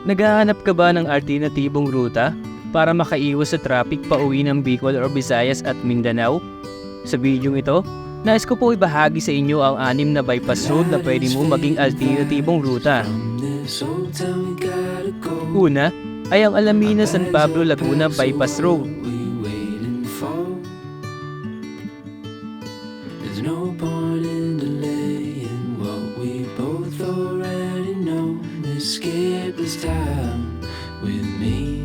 Naghahanap ka ba ng alternatibong ruta para makaiwas sa traffic pauwi ng Bicol or Visayas at Mindanao? Sa bidyong ito, nais ko po ibahagi sa inyo ang 6 na bypass road na pwede mo maging alternatibong ruta. Una ay ang Alaminos San Pablo Laguna Bypass Road. Escape this time with me.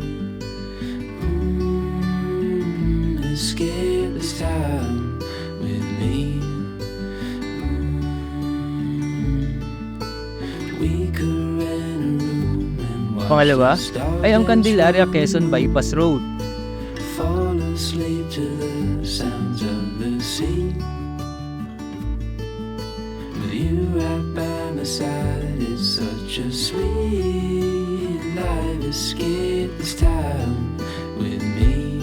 Escape this time with me. We could rent a room and watch Pangalawa the stars ay ang Candelaria shine. Quezon Bypass Road. Fall asleep to the sounds of the sea. With you right by my side, it's such a sweet life. Escape this time with me.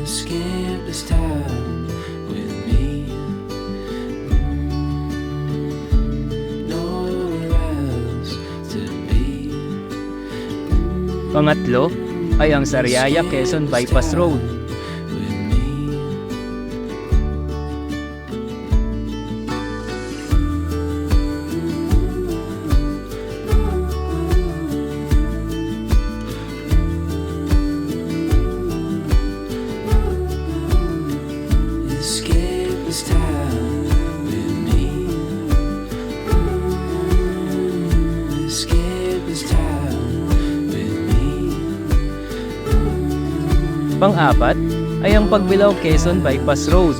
Escape this time with me. Nowhere else to be. Pangatlo ay ang Sariaya Quezon Bypass Road. With me. Escape this time with me. Escape this time with me. Pang-apat ay ang Pagbilao Quezon Bypass Road.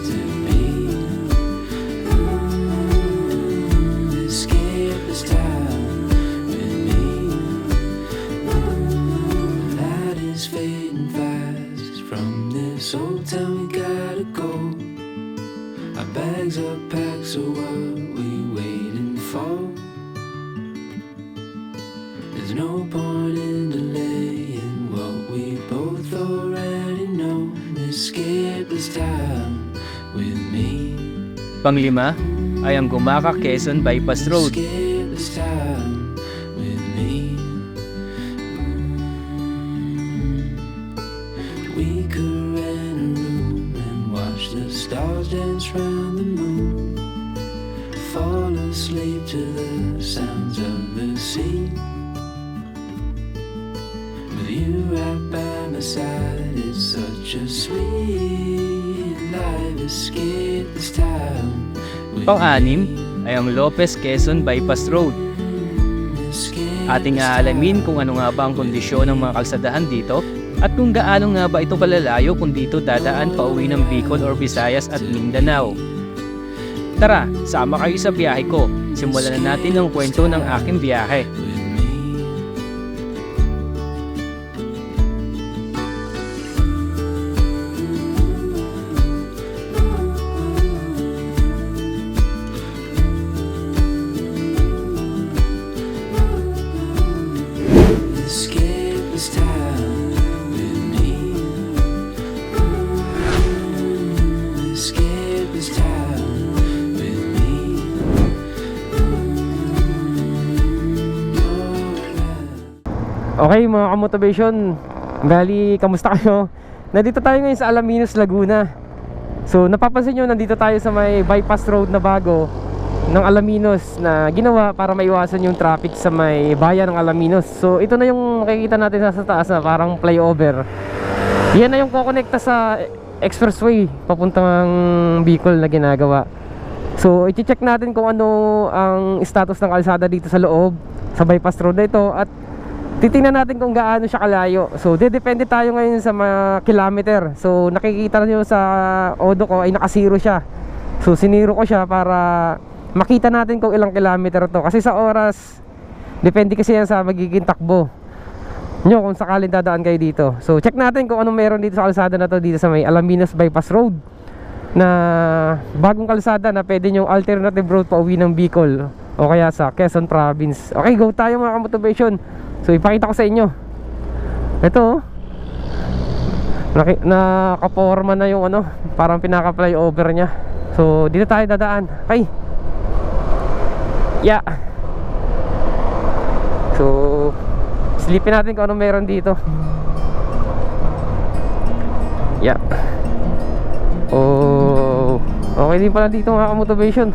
Escape this time with me. Light is fading fast from this old town. We gotta go. Our bags are packed, so what we waiting for? There's no point in delaying what we both already know. Escape this time with me. Panglima ay ang Gumaca Quezon Bypass Road. Escape this time with me. We could rent a room and watch the stars dance round the moon. Fall asleep to the sounds of the sea. With you right by my side, it's such a sweet life. Escape this time with Pang-anim ay ang Lopez Quezon Bypass Road. Escape Ating aalamin kung ano nga ba ang kondisyon ng mga kalsadahan dito at kung gaano nga ba ito kalalayo kung dito dadaan pauwi ng Bicol or Visayas at Mindanao. Tara, sama kayo sa biyahe ko. Simulan na natin ang kwento ng aking biyahe. with me. Escape this time with me. Escape this time with me. Okay mga kamotivation, bali kamusta kayo? Nandito tayo ngayon sa Alaminos, Laguna. So napapansin nyo, nandito tayo sa may bypass road na bago ng Alaminos na ginawa para maiwasan yung traffic sa may bayan ng Alaminos. So ito na yung makikita natin sa taas na parang flyover. Yan na yung kukonekta sa expressway papuntang Bicol na ginagawa. So i-check natin kung ano ang status ng kalsada dito sa loob sa bypass road na ito at titingnan natin kung gaano siya kalayo. So depende tayo ngayon sa mga kilometer. So nakikita nyo sa odo ko ay nakasiro siya. So siniro ko siya para makita natin kung ilang kilometer to. Kasi sa oras, depende kasi yan sa magiging takbo nyo kung sakaling dadaan kayo dito. So check natin kung anong meron dito sa kalsada na to, dito sa may Alaminos Bypass Road, na bagong kalsada na pwede nyong alternative road pa uwi ng Bicol o kaya sa Quezon Province. Okay, go tayo mga kamotivation. So ipakita ko sa inyo. Ito nakaporma na yung ano, parang pinaka-flyover nya. So dito tayo dadaan. Okay. Yeah. So silipin natin kung ano meron dito. Yeah. Oh, okay din pala dito mga ka-motivation.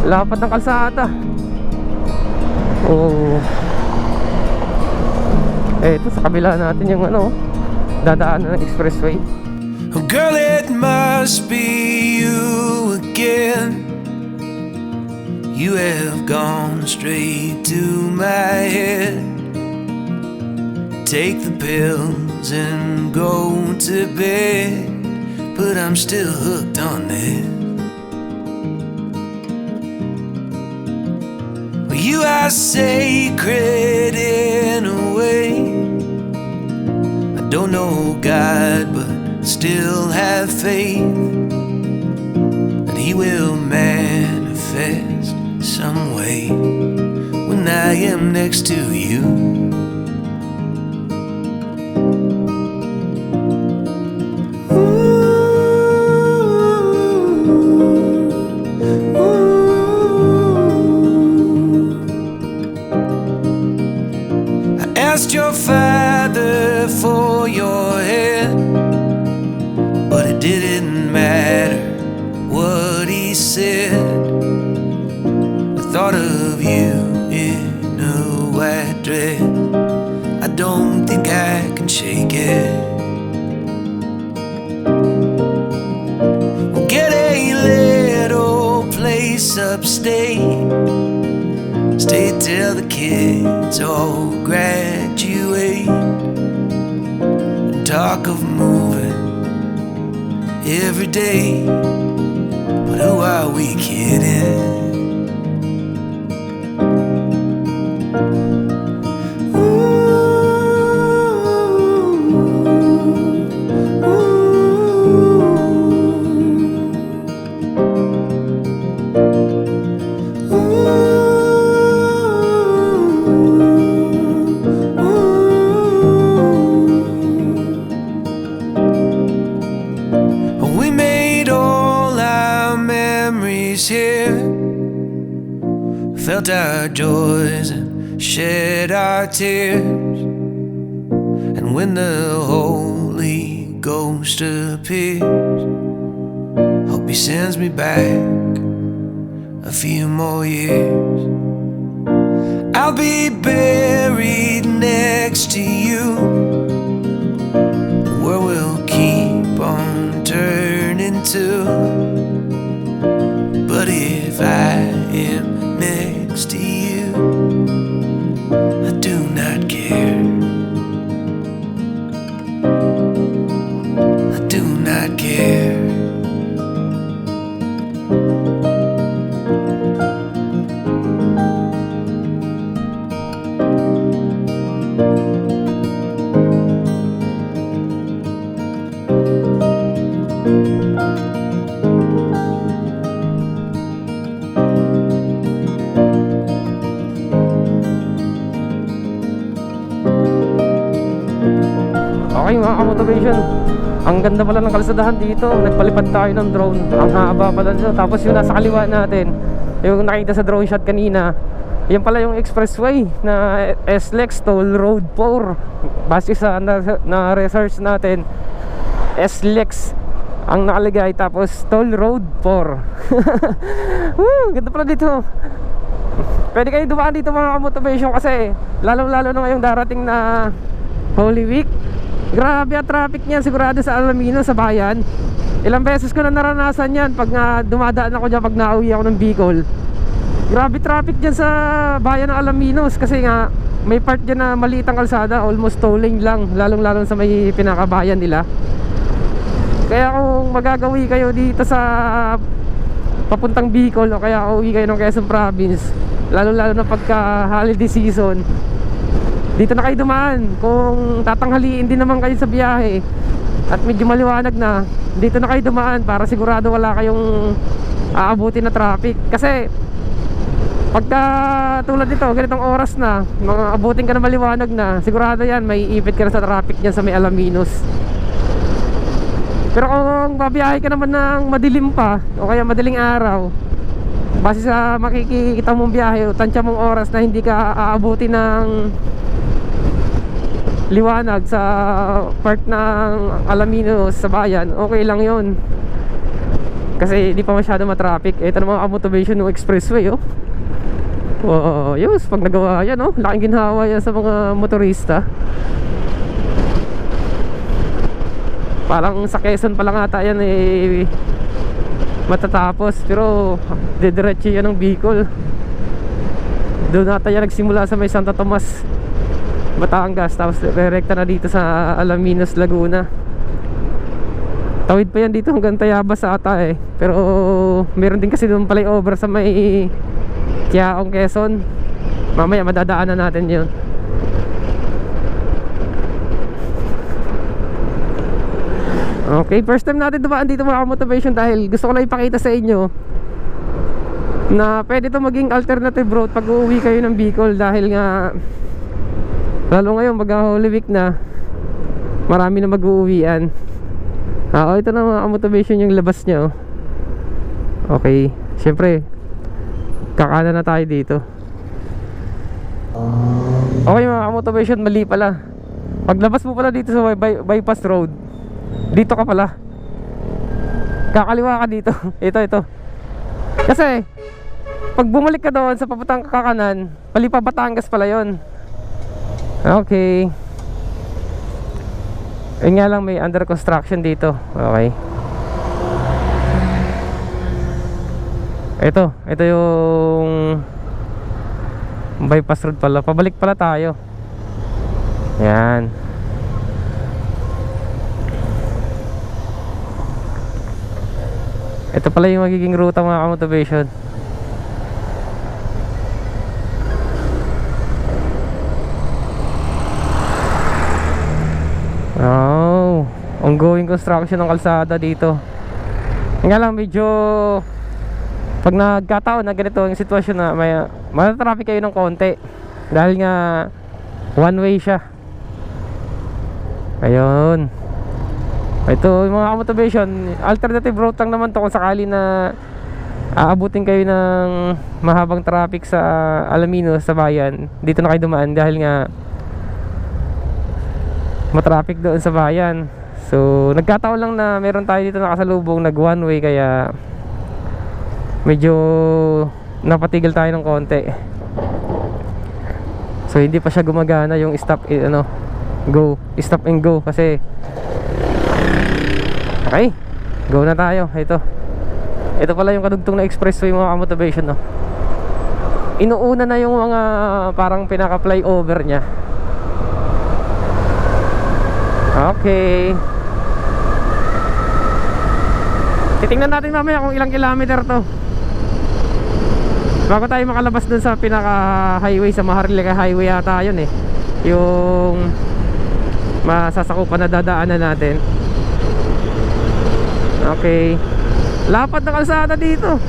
Lapat ng kalsada. Oh. Ito sa kabila natin yung ano, dadaan ng expressway. Oh girl, it must be you again. You have gone straight to my head. Take the pills and go to bed, but I'm still hooked on this. Well, you are sacred in a way. I don't know God, but still have faith that He will manifest some way when I am next to you. I asked your father for your hand, but it didn't matter what he said. The thought of you in a white dress, I don't think I can shake it. We'll get a little place upstate, stay till the kids all graduate, and talk of moving every day, but who are we kidding? We made all our memories here, felt our joys and shed our tears. And when the Holy Ghost appears, hope He sends me back a few more years. I'll be buried next to you, the world will keep on turning to. But if I am next to you, I do not care. I do not care. Okay mga ka-motivation, ang ganda pala ng kalsadahan dito. Nagpalipad tayo ng drone, ang haba pala nito. Tapos yung nasa kaliwa natin, yung nakita sa drone shot kanina, yan pala yung expressway na SLEX Toll Road 4. Base sa na research natin, SLEX ang nakalagay, tapos Toll Road 4. Woo, ganda pala dito. Pwede kayo dumaan dito mga ka-motivation, kasi lalo na ngayong darating na Holy Week. Grabe ang traffic niyan, sigurado sa Alaminos, sa bayan. Ilang beses ko na naranasan yan pag dumadaan ako dyan, pag nauwi ako ng Bicol. Grabe traffic dyan sa bayan ng Alaminos, kasi nga may part dyan na maliit ang kalsada, almost two lane lang, lalong sa may pinakabayan nila. Kaya kung magagawi kayo dito sa papuntang Bicol, o kaya uwi kayo ng Quezon Province, lalo na pagka holiday season, dito na kayo dumaan. Kung tatanghaliin din naman kayo sa biyahe at medyo maliwanag na, dito na kayo dumaan para sigurado wala kayong aabutin na traffic. Kasi pagka tulad nito, ganitong oras na, abutin ka na maliwanag na, sigurado yan, may ipit ka na sa traffic dyan sa may Alaminos. Pero kung babiyahe ka naman ng madilim pa, o kaya madaling araw, base sa makikita mong biyahe o tansya mong oras na hindi ka aabuti ng liwanag sa part ng Alaminos sa bayan, okay lang yon. Kasi hindi pa masyado matraffic. Ito naman ang motivation ng expressway, oh. Oh, yus, pag nagawa yan, oh, laking ginhawa yan sa mga motorista. Parang sa Quezon pa lang ata yan eh matatapos, pero didiretso yan ng Bicol. Doon ata yan nagsimula sa may Santo Tomas, Batangas, tapos direkta na dito sa Alaminos, Laguna. Tawid pa yan dito hanggang Tayabas ata eh. Pero meron din kasi doon flyover sa may Quiaong, Quezon. Mamaya madadaanan natin yun. Okay, first time natin dumaan dito mga motivation, dahil gusto ko lang ipakita sa inyo na pwede to maging alternative route pag uuwi kayo ng Bicol. Dahil nga lalo ngayon pag Holy Week na, marami na mag-uuwian. Ito na mga motivation yung labas niya, oh. Okay, syempre kakana na tayo dito. Okay mga motivation, mali pala. Paglabas mo pala dito sa bypass road, dito ka pala, kakaliwa ka dito. Ito kasi pag bumalik ka doon sa papuntang kakanan, palipa Batangas pala yon. Okay, yun nga lang, may under construction dito. Okay, ito yung bypass road pala. Pabalik pala tayo. Yan. Ito pala yung magiging ruta mga motivation. Oh, ongoing construction ng kalsada dito. Nga lang medyo pag nagkataon na ganito yung sitwasyon na may traffic kayo ng konti, dahil nga one way siya. Ayun. Ito yung mga motivation, alternative route lang naman to kung sakali na aabutin kayo ng mahabang traffic sa Alaminos, sa bayan. Dito na kayo dumaan dahil nga matraffic doon sa bayan. So nagkataon lang na meron tayo dito nakasalubong nag one way, kaya medyo napatigil tayo ng konti. So hindi pa siya gumagana yung stop and go kasi. Okay, go na tayo. Ito pala yung kadugtong na expressway mga motivation, no? Inuuna na yung mga parang pinaka flyover nya. Okay, titingnan natin mamaya kung ilang kilometer to bago tayo makalabas dun sa pinaka highway, sa Maharlika Highway yata yun eh, yung masasakupan na dadaanan natin. Okay, lapad na kalsada dito.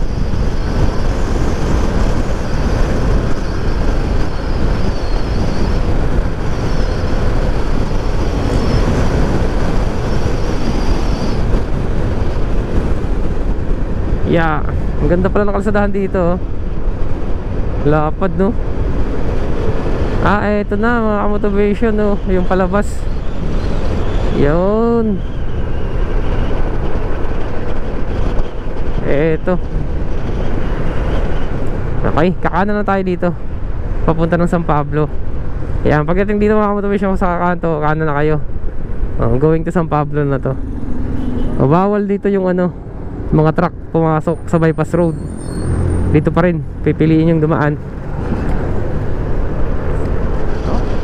Yeah, ang ganda pala ng kalsadahan dito, oh. Lapad, no? Eto na mga motivation, no? Yung palabas. Yun. Eto. Okay, kakanan na tayo dito, papunta ng San Pablo. Yan, pagdating dito mga motivation sa kanto, kanan na kayo. Going to San Pablo na to. Bawal dito yung mga truck pumasok sa bypass road. Dito pa rin pipiliin yung dumaan.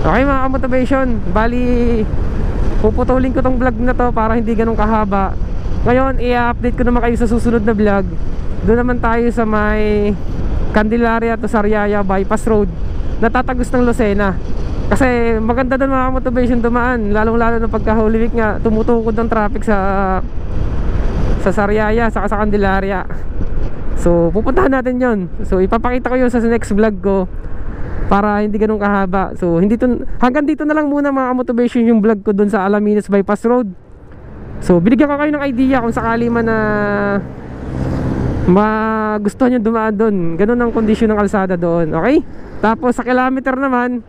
Okay mga motivation, bali puputulin ko tong vlog na to para hindi ganun kahaba. Ngayon i-update ko naman kayo sa susunod na vlog. Doon naman tayo sa may Candelaria to Sariaya bypass road, natatagos ng Lucena. Kasi maganda doon mga motivation dumaan, lalong lalo na pagka Holy Week nga, tumutukod ng traffic sa Sariaya saka sa Candelaria. So pupuntahan natin yon. So ipapakita ko yun sa next vlog ko para hindi ganun kahaba. So hanggang dito na lang muna mga motivation yung vlog ko dun sa Alaminos bypass road. So binigyan ko kayo ng idea kung sakali man na magustuhan nyo dumaan doon. Ganun ang kondisyon ng kalsada doon. Okay? Tapos sa kilometer naman,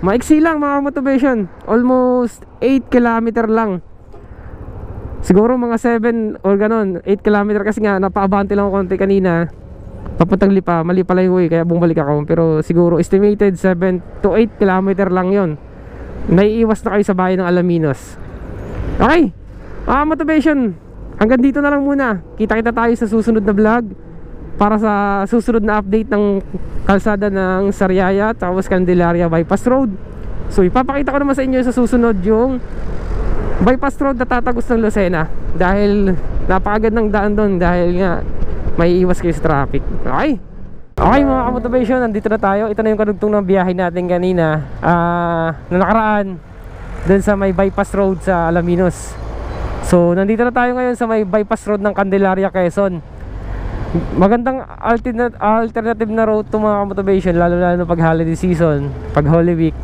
maiksi lang mga motivation. Almost 8 kilometer lang. Siguro mga 7 or ganun, 8 kilometer kasi nga napaabante lang ako konti kanina. Papuntang Lipa, mali pala yung way kaya bumalik ako. Pero siguro estimated 7 to 8 kilometer lang yon. Naiiwas na kayo sa bayan ng Alaminos. Okay, motivation, hanggang dito na lang muna. Kita-kita tayo sa susunod na vlog para sa susunod na update ng kalsada ng Sariaya tapos Candelaria Bypass Road. So ipapakita ko naman sa inyo sa susunod yung bypass road na tatagos ng Lucena, dahil napakagandang daan doon, dahil nga may iwas kayo sa traffic. Okay? Okay mga ka-motivation, nandito na tayo. Ito na yung kadugtong ng biyahe natin kanina na nakaraan doon sa may bypass road sa Alaminos. So nandito na tayo ngayon sa may bypass road ng Candelaria, Quezon. Magandang alternative na road to mga ka-motivation, lalo pag holiday season, pag Holy Week.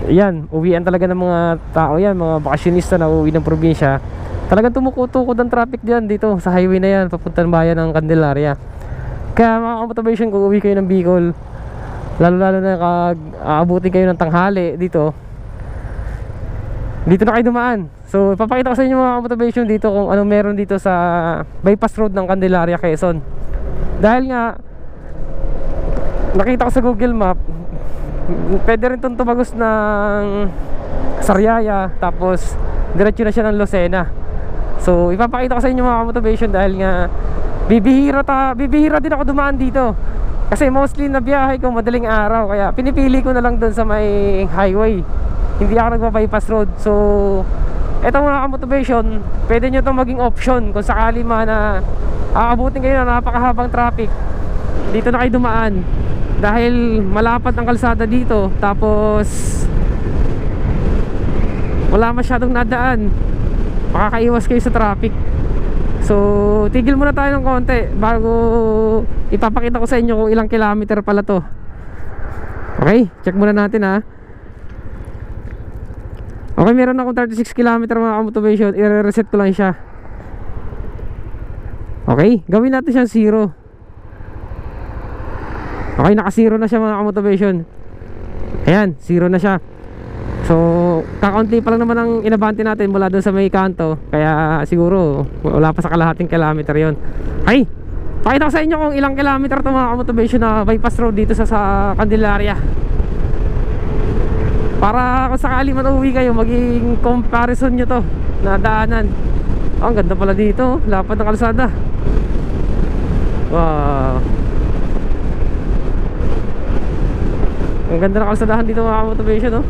Yan, uwian talaga ng mga tao yan, mga bakasyonista na uwi ng probinsya. Talagang tumukutukod ang traffic diyan dito sa highway na yan, papuntang bayan ng Candelaria. Kaya mga motivation, kung uwi kayo ng Bicol, lalo na aabutin kayo ng tanghali dito na kayo dumaan. So ipapakita ko sa inyo mga motivation dito kung ano meron dito sa bypass road ng Candelaria, Quezon. Dahil nga nakita ko sa Google Map, pwede rin itong tumagos ng Sariaya, tapos diretso na siya ng Lucena. So ipapakita ko sa inyo mga motivation, dahil nga bibihira din ako dumaan dito, kasi mostly na biyahe ko madaling araw, kaya pinipili ko na lang doon sa may highway, hindi ako nagpa-bypass road. So eto mga motivation, pwede nyo itong maging option kung sakali man na aabutin kayo na napakahabang traffic, dito na kayo dumaan. Dahil malapad ang kalsada dito, tapos wala masyadong nadaan, makakaiwas kayo sa traffic. So tigil muna tayo ng konti bago ipapakita ko sa inyo kung ilang kilometer pala to. Okay, check muna natin ha. Okay, meron akong 36 kilometer mga motivation. I-reset ko lang siya. Okay, gawin natin siyang 0. Okay, naka-0 na siya mga motivation. Ayan, 0 na siya. So kakaunti pa lang naman ang inabante natin mula doon sa may kanto, kaya siguro wala pa sa kalahating kilometer yon. Okay, pakita ko sa inyo kung ilang kilometer to mga motivation na bypass road dito sa Candelaria, para kung sakali man uwi kayo, maging comparison nyo to na daanan. Ang ganda pala dito, lapad ng kalsada. Wow, ang ganda ng kalsadahan dito mga motivation, no?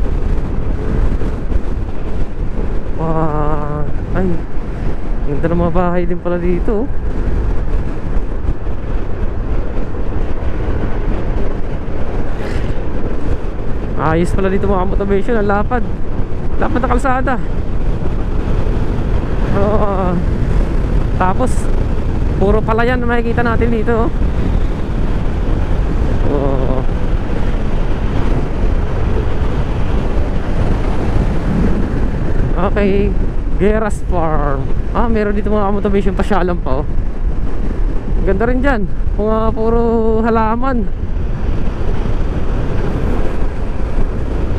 Wow, ay, ganda ng mga bahay din pala dito. Ayos pala dito mga motivation, ang lapad ng kalsada. Tapos puro palayan na makikita natin dito. Okay, Geras Farm. Meron dito mga motivation, pasyalan pa, oh. Ganda rin dyan, mga puro halaman.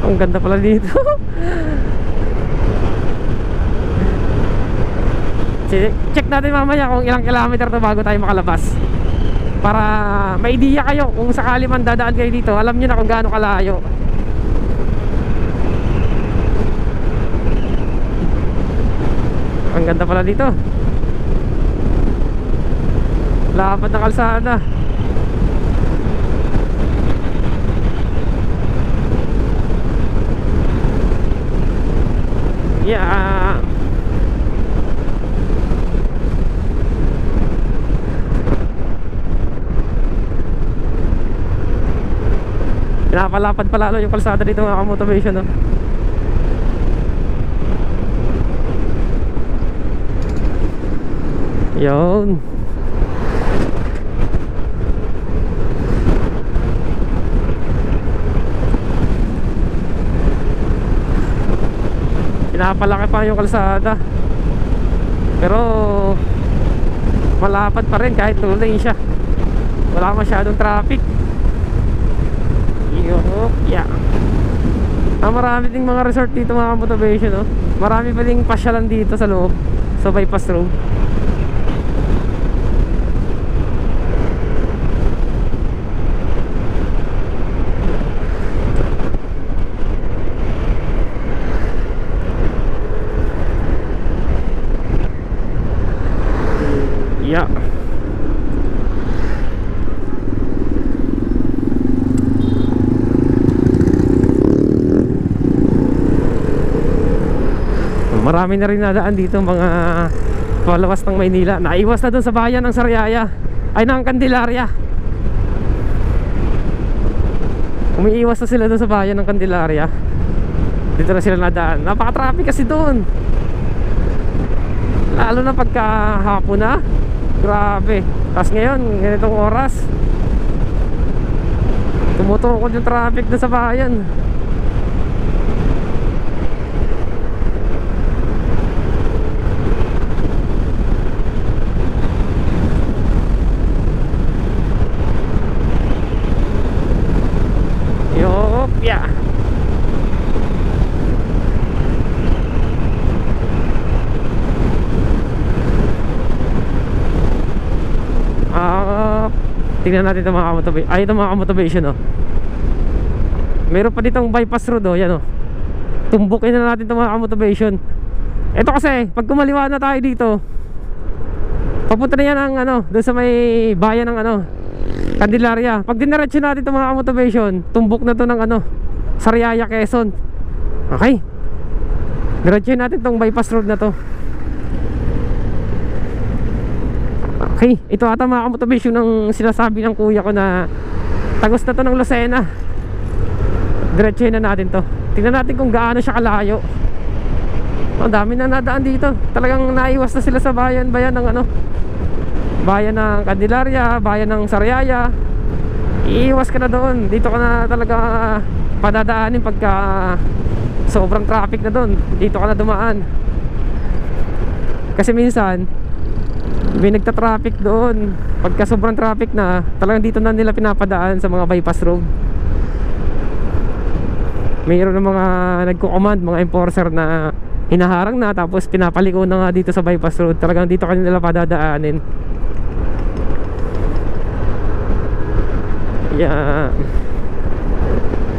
Ang ganda pala dito. Check natin mamaya kung ilang kilometer to bago tayo makalabas, para may idea kayo kung sakali man dadaan kayo dito, alam nyo na kung gaano kalayo. Ang ganda pala dito, lapad ng kalsada. Yeah. Pinapalapad palalo yung kalsada dito mga motivation, no? Yun. Pinapalaki pa yung kalsada, pero malapad pa rin kahit 2 lane siya. Wala masyadong traffic. Yeah. Marami ding mga resort dito mga motivation, no? Marami pa ding pasyalan dito sa loob, sa bypass road. Yeah. Marami na rin nadaan dito mga palawas ng Maynila. Naiwas na dun sa bayan ng Sariaya, ay ng Candelaria. Umiiwas na sila dun sa bayan ng Candelaria. Dito na sila nadaan. Napaka-traffic kasi dun, lalo na pagka hapon na. Grabe. Tapos ngayon, ganitong oras, tumutukod yung traffic dun sa bayan. Yeah. Tingnan natin itong mga motivation. Ay, itong mga motivation, oh. Meron pa ditong bypass road, oh. Yan, oh. Tumbukin na natin itong mga motivation. Ito kasi, pag kumaliwa na tayo dito, papunta na yan ang ano, doon sa may bayan ng ano, Candelaria. Pag diniretso natin itong mga motivation, tumbok na to ng ano, Sariaya, Quezon. Okay, diretso natin itong bypass road na to. Okay, ito ata mga motivation ng sinasabi ng kuya ko na tagos na to ng Lucena. Diretso na natin to. Tingnan natin kung gaano siya kalayo. Ang dami na nadaan dito. Talagang naiwas na sila sa bayan ng ano, bayan ng Candelaria, bayan ng Sariaya. Iiwas ka na doon. Dito ka na talaga padadaanin pagka sobrang traffic na doon. Dito ka na dumaan. Kasi minsan may nagta-traffic doon. Pagka sobrang traffic na, talagang dito na nila pinapadaan sa mga bypass road. Mayroon ng mga nagko-command, mga enforcer na hinaharang na, tapos pinapaliko na nga dito sa bypass road. Talagang dito kanila padadaanin. Yeah.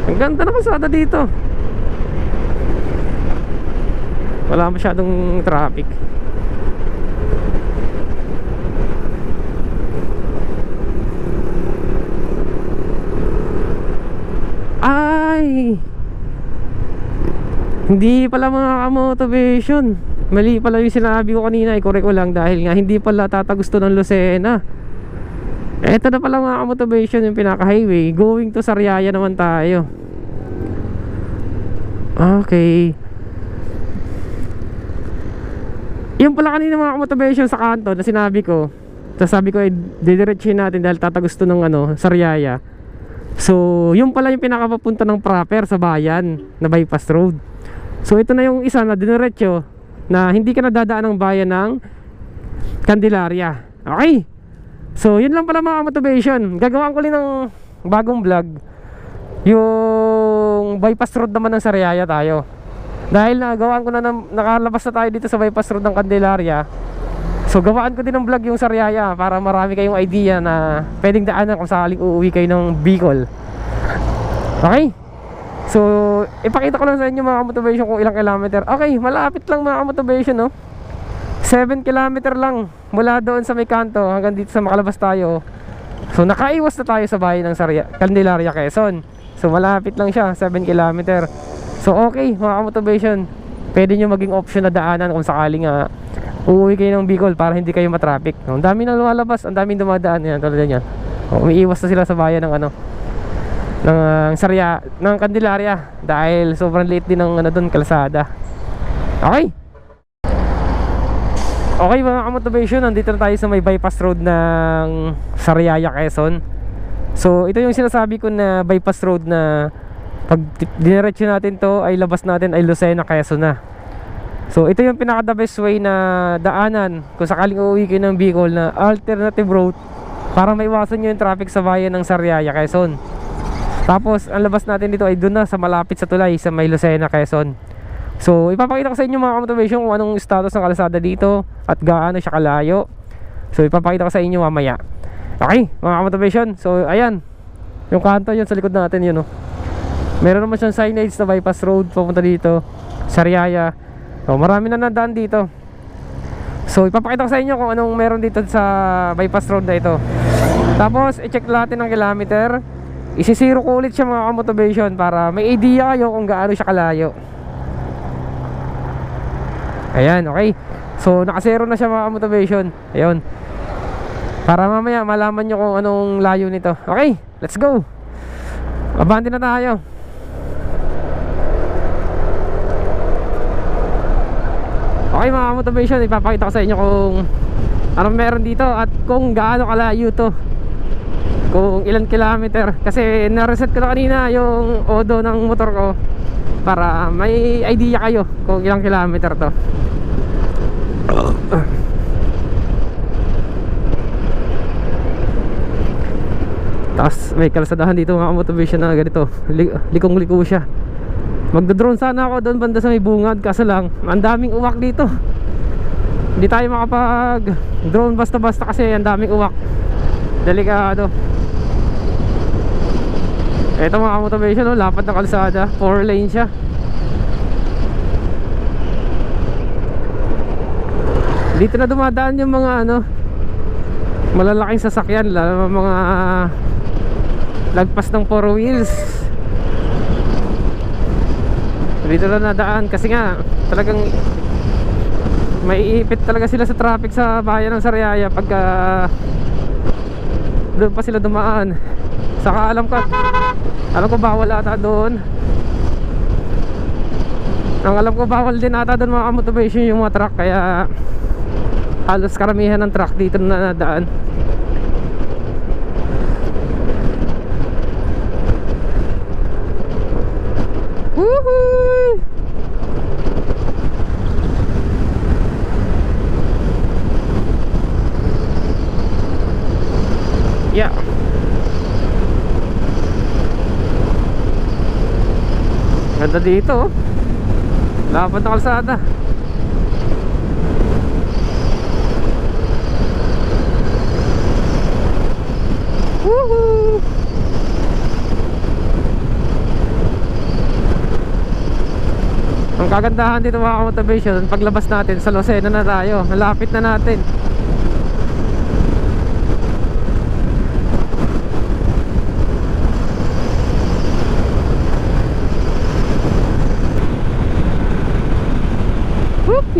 Ang ganda na kalsada dito. Wala masyadong traffic. Ay, hindi pala mga motivation. Mali pala yung sinabi ko kanina. I-correct ko lang dahil nga hindi pala tatagusto ng Lucena. Eto na pala mga motivation, yung pinaka-highway. Going to Sariaya naman tayo. Okay. Yung pala kanina mga motivation sa kanto na sinabi ko. Sabi ko ay didiretsuhin natin dahil tatagusto ng ano, Sariaya. So, yung pala yung pinakapapunta ng proper sa bayan na bypass road. So, ito na yung isa na diniretso na hindi ka nadadaan ng bayan ng Candelaria. Okay. So, yun lang pala mga motivation. Gagawin ko rin ng bagong vlog, yung bypass road naman ng Sariaya tayo. Dahil nagawaan ko na nakalabas na tayo dito sa bypass road ng Candelaria. So, gawaan ko din ng vlog yung Sariaya para marami kayong idea na pwedeng daanan kung sakaling uuwi kayo ng Bicol. Okay. So, ipakita ko lang sa inyo mga motivation kung ilang kilometer. Okay, malapit lang mga motivation, no? 7 kilometer lang mula doon sa may kanto hanggang dito sa makalabas tayo. So, nakaiwas na tayo sa bayan ng Candelaria, Quezon. So, malapit lang siya, 7 kilometer. So, okay, mga motivation, pwede nyo maging option na daanan kung sakaling uuwi kayo ng Bicol para hindi kayo matraffic. Ang dami nang lumalabas, ang daming dumadaan. Yan, tulad yan. Umiiwas na sila sa bayan ng ano, ng ng Candelaria dahil sobrang liit din ng ano doon, kalsada. Okay. Okay mga motivation, nandito na tayo sa may bypass road ng Sariaya, Quezon. So ito yung sinasabi ko na bypass road na pag diniretso natin to ay labas natin ay Lucena, Quezon na. So ito yung pinaka the best way na daanan kung sakaling uuwi kayo ng Bicol, na alternative route para maiwasan nyo yung traffic sa bayan ng Sariaya, Quezon. Tapos ang labas natin dito ay doon na sa malapit sa tulay sa May Lucena, Quezon. So ipapakita ko sa inyo mga kamotivation kung anong status ng kalsada dito at gaano siya kalayo. So ipapakita ko sa inyo mamaya. Okay mga kamotivation, so ayan yung kanto yun sa likod natin yun, oh. Meron naman siyang signage na bypass road papunta dito Sariaya. So marami na nadaan dito. So ipapakita ko sa inyo kung anong meron dito sa bypass road na ito. Tapos i-check natin ang kilometer. Isisiro ko ulit siya mga kamotivation para may idea kayo kung gaano siya kalayo. Ayan, okay. So nakasero na siya mga kamotivation. Ayun, para mamaya malaman nyo kung anong layo nito. Okay, let's go. Abante na tayo. Okay mga motivation, ipapakita ko sa inyo kung anong meron dito at kung gaano kalayo to, kung ilan kilometer. Kasi na-reset ko na kanina yung odo ng motor ko para may idea kayo kung ilang kilometer to. Tapos may kalsadahan dito mga motivation na ganito, likong-liko siya. Magdo-drone sana ako doon banda sa may bungad, kaso lang ang daming uwak dito. Hindi tayo makapag drone basta-basta kasi ang daming uwak. Delikado. Ito mga motivation, oh, lapad ng kalsada, 4 lane siya. Dito na dumadaan yung mga malalaking sasakyan, lalo mga lagpas ng 4 wheels. Dito na nadaan kasi nga talagang maiipit talaga sila sa traffic sa bayan ng Sariaya pagka doon pa sila dumaan. Saka alam ko bawal ata doon. Ang alam ko bawal din ata doon mga motivation yung mga truck, kaya halos karamihan ng truck dito na nadaan. Woohoo! Yeah. Ganda dito, oh. Lapad na kalsada. Woohoo! Ang kagandahan dito mga motivation, paglabas natin sa Lucena na tayo, malapit na natin.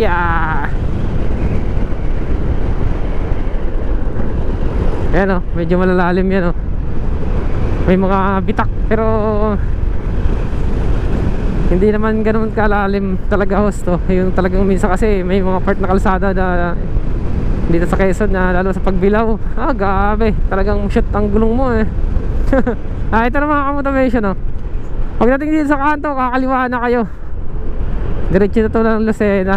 Yeah. Ayan, oh, medyo malalalim yan, oh. May mga bitak pero hindi naman ganoon kalalim talaga, host, oh. Yung talagang minsan kasi may mga part na kalsada na dito sa Quezon na lalo sa pagbilaw, gabi talagang shoot ang gulong mo, eh. Ito na mga kamotivation, oh. Pagdating dito sa kanto, kakaliwa na kayo, diretso na to ng Lucena.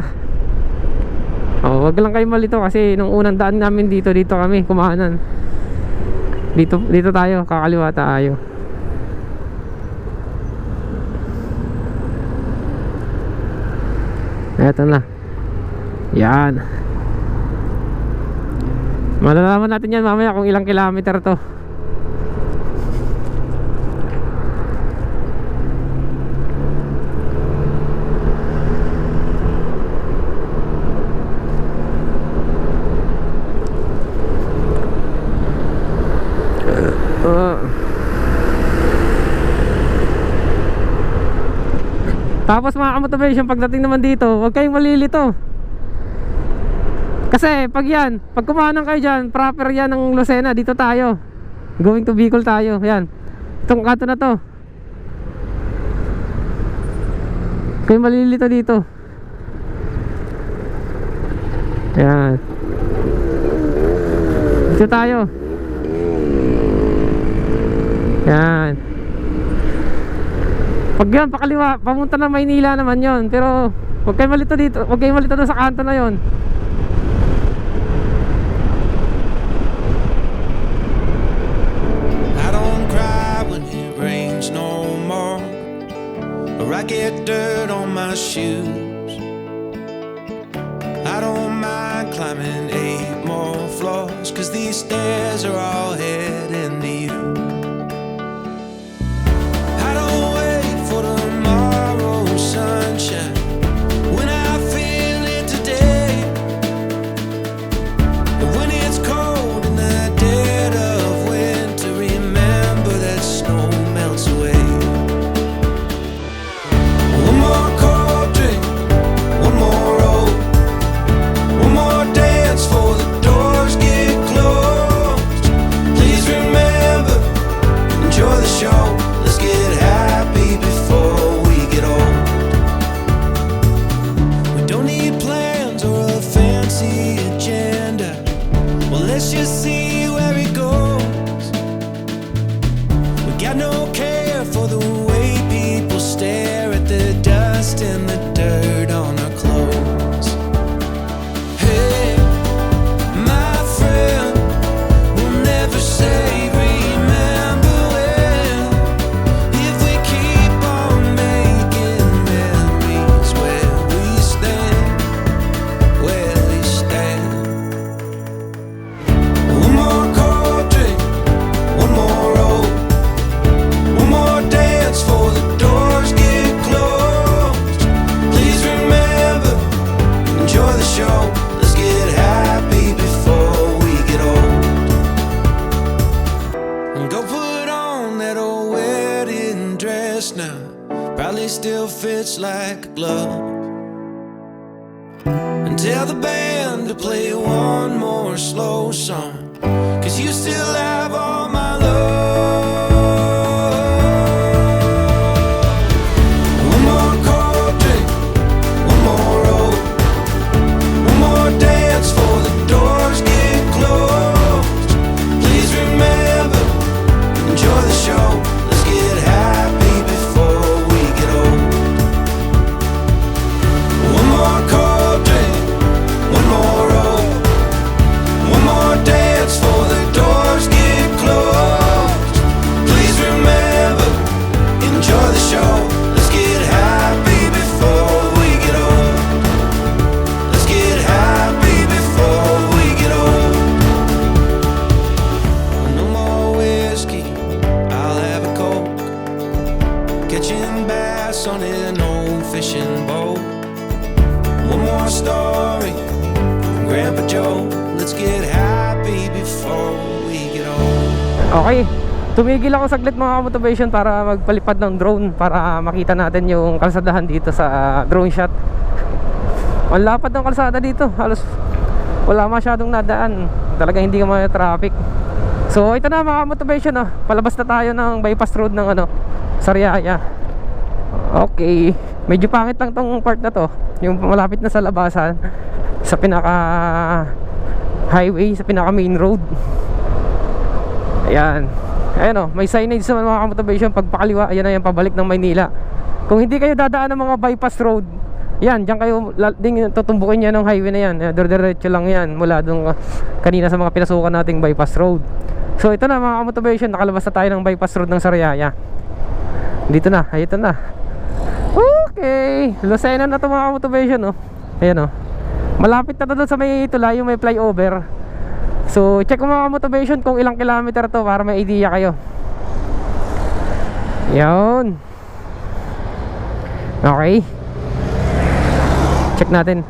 Wag lang kayo malito kasi nung unang daan namin dito kami kumanan. Dito tayo, kakaliwa tayo. Eto na. Yan. Malalaman natin yan mamaya kung ilang kilometer to. Tapos mga motivation, pagdating naman dito, huwag kayong malilito. Kasi pag kumanan kayo dyan, proper yan ng Lucena, dito tayo, going to Bicol tayo. Yan, itong kanto na to, kayo malilito dito. Yan, dito tayo. Yan. Pag yan pakaliwa, pamunta na Maynila naman yon. Pero Huwag kayo malito dito. Huwag kayo malito doon sa kanto na yon. I don't cry when it rains no more, or I get dirt on my shoes. I don't mind climbing 8 more floors, 'cause these stairs are all heading to you. I don't wait for tomorrow's sunshine when I feel it today. And when it's cold in the dead of winter, remember that snow melts away. One more cold drink, one more roll, one more dance for the doors get closed. Please remember, enjoy the show. Let's get happy before we get old. We don't need plans or a fancy agenda. Well, let's just see where it goes. We got no care for the way people stare at the dust and the dirt on our clothes. Hey, my friend, we'll never say remember when, if we keep on making memories where we stand, where we stand. One more cold drink, one more roll, one more dance for the doors get closed. Please remember, enjoy the show. Let's get happy before we get old. And go put on that old wedding dress now. Probably still fits like a glove. And tell the band to play one more slow song, 'cause you still have all my love. One more cold drink, one more roll, one more dance for the doors get closed. Please remember, enjoy the show. Let's get happy before we get old. One more cold drink, one more roll, one more dance for the doors get closed. Please remember, enjoy the show. Let's get happy before we get old. Let's get happy before we get old. No more whiskey, I'll have a Coke. Catching bass on an old fishing boat. One more story from Grandpa Joe. Let's get happy before we get old. Okay. Tumigil ako saglit mga motivation para magpalipad ng drone para makita natin yung kalsadahan dito sa drone shot. Ang lapad ng kalsada dito. Halos wala masyadong nadaan. Talaga hindi ka ma-traffic. So ito na mga motivation, oh. Palabas na tayo ng bypass road ng Sariaya. Okay. Medyo pangit lang tong part na to, yung malapit na sa labasan, sa pinaka highway, sa pinaka main road. Ayan. Ayan, oh, may signage sa mga motivation pagpakaliwa. Ayan na yung pabalik ng Maynila. Kung hindi kayo dadaan ng mga bypass road, yan, diyan kayo tutumbukin yan ng highway na yan. Diretso lang yan mula doon kanina sa mga pinasukan nating bypass road. So ito na mga motivation, nakalabas na tayo ng bypass road ng Sariaya. Dito na, ito na. Okay, Lucena na to mga motivation, oh. Ayan, oh. Malapit na to doon sa may tulay, yung may flyover. So check ko mga motivation kung ilang kilometer to para may idea kayo. Yan. Okay. Check natin.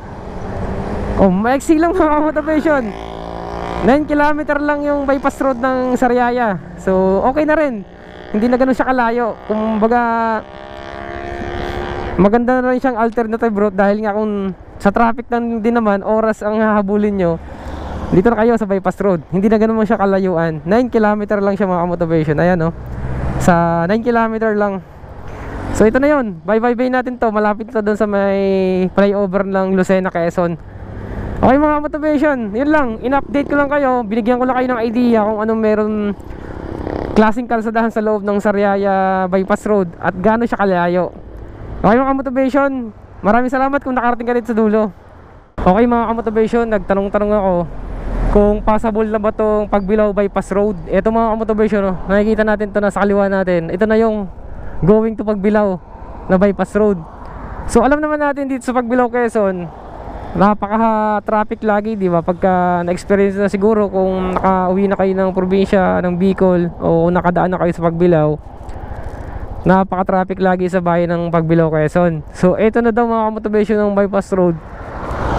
Oh, maiksi lang mga motivation. 9 kilometer lang yung bypass road ng Sariaya. So okay na rin. Hindi na ganun siya kalayo. Kumbaga maganda na rin siyang alternative route, dahil nga kung sa traffic din naman, oras ang hahabulin nyo, dito na kayo sa bypass road. Hindi na ganun mo siya kalayuan. 9 kilometer lang siya mga motivation. Ayan, oh. Sa 9 kilometer lang. So ito na yun. Bye-bye natin to. Malapit to doon sa may flyover ng Lucena, Quezon. Okay mga motivation, yun lang. In-update ko lang kayo. Binigyan ko lang kayo ng idea kung anong meron klaseng kalsadahan sa loob ng Sariaya bypass road at gaano siya kalayo. Okay mga motivation, Maraming salamat kung nakarating ka dito sa dulo. Okay mga kamotivation, nagtanong-tanong ako kung possible na ba itong Pagbilao Bypass Road. Ito mga kamotivation, oh, nakikita natin ito, nasa kaliwa natin. Ito na yung going to Pagbilao na bypass road. So alam naman natin dito sa Pagbilao, Quezon, napaka-traffic lagi, di ba? Pagka na-experience na siguro kung nakauwi na kayo ng probinsya ng Bicol o nakadaan na kayo sa Pagbilao, napaka-traffic lagi sa bayan ng Pagbilao, Quezon. So ito na daw mga motivation ng bypass road.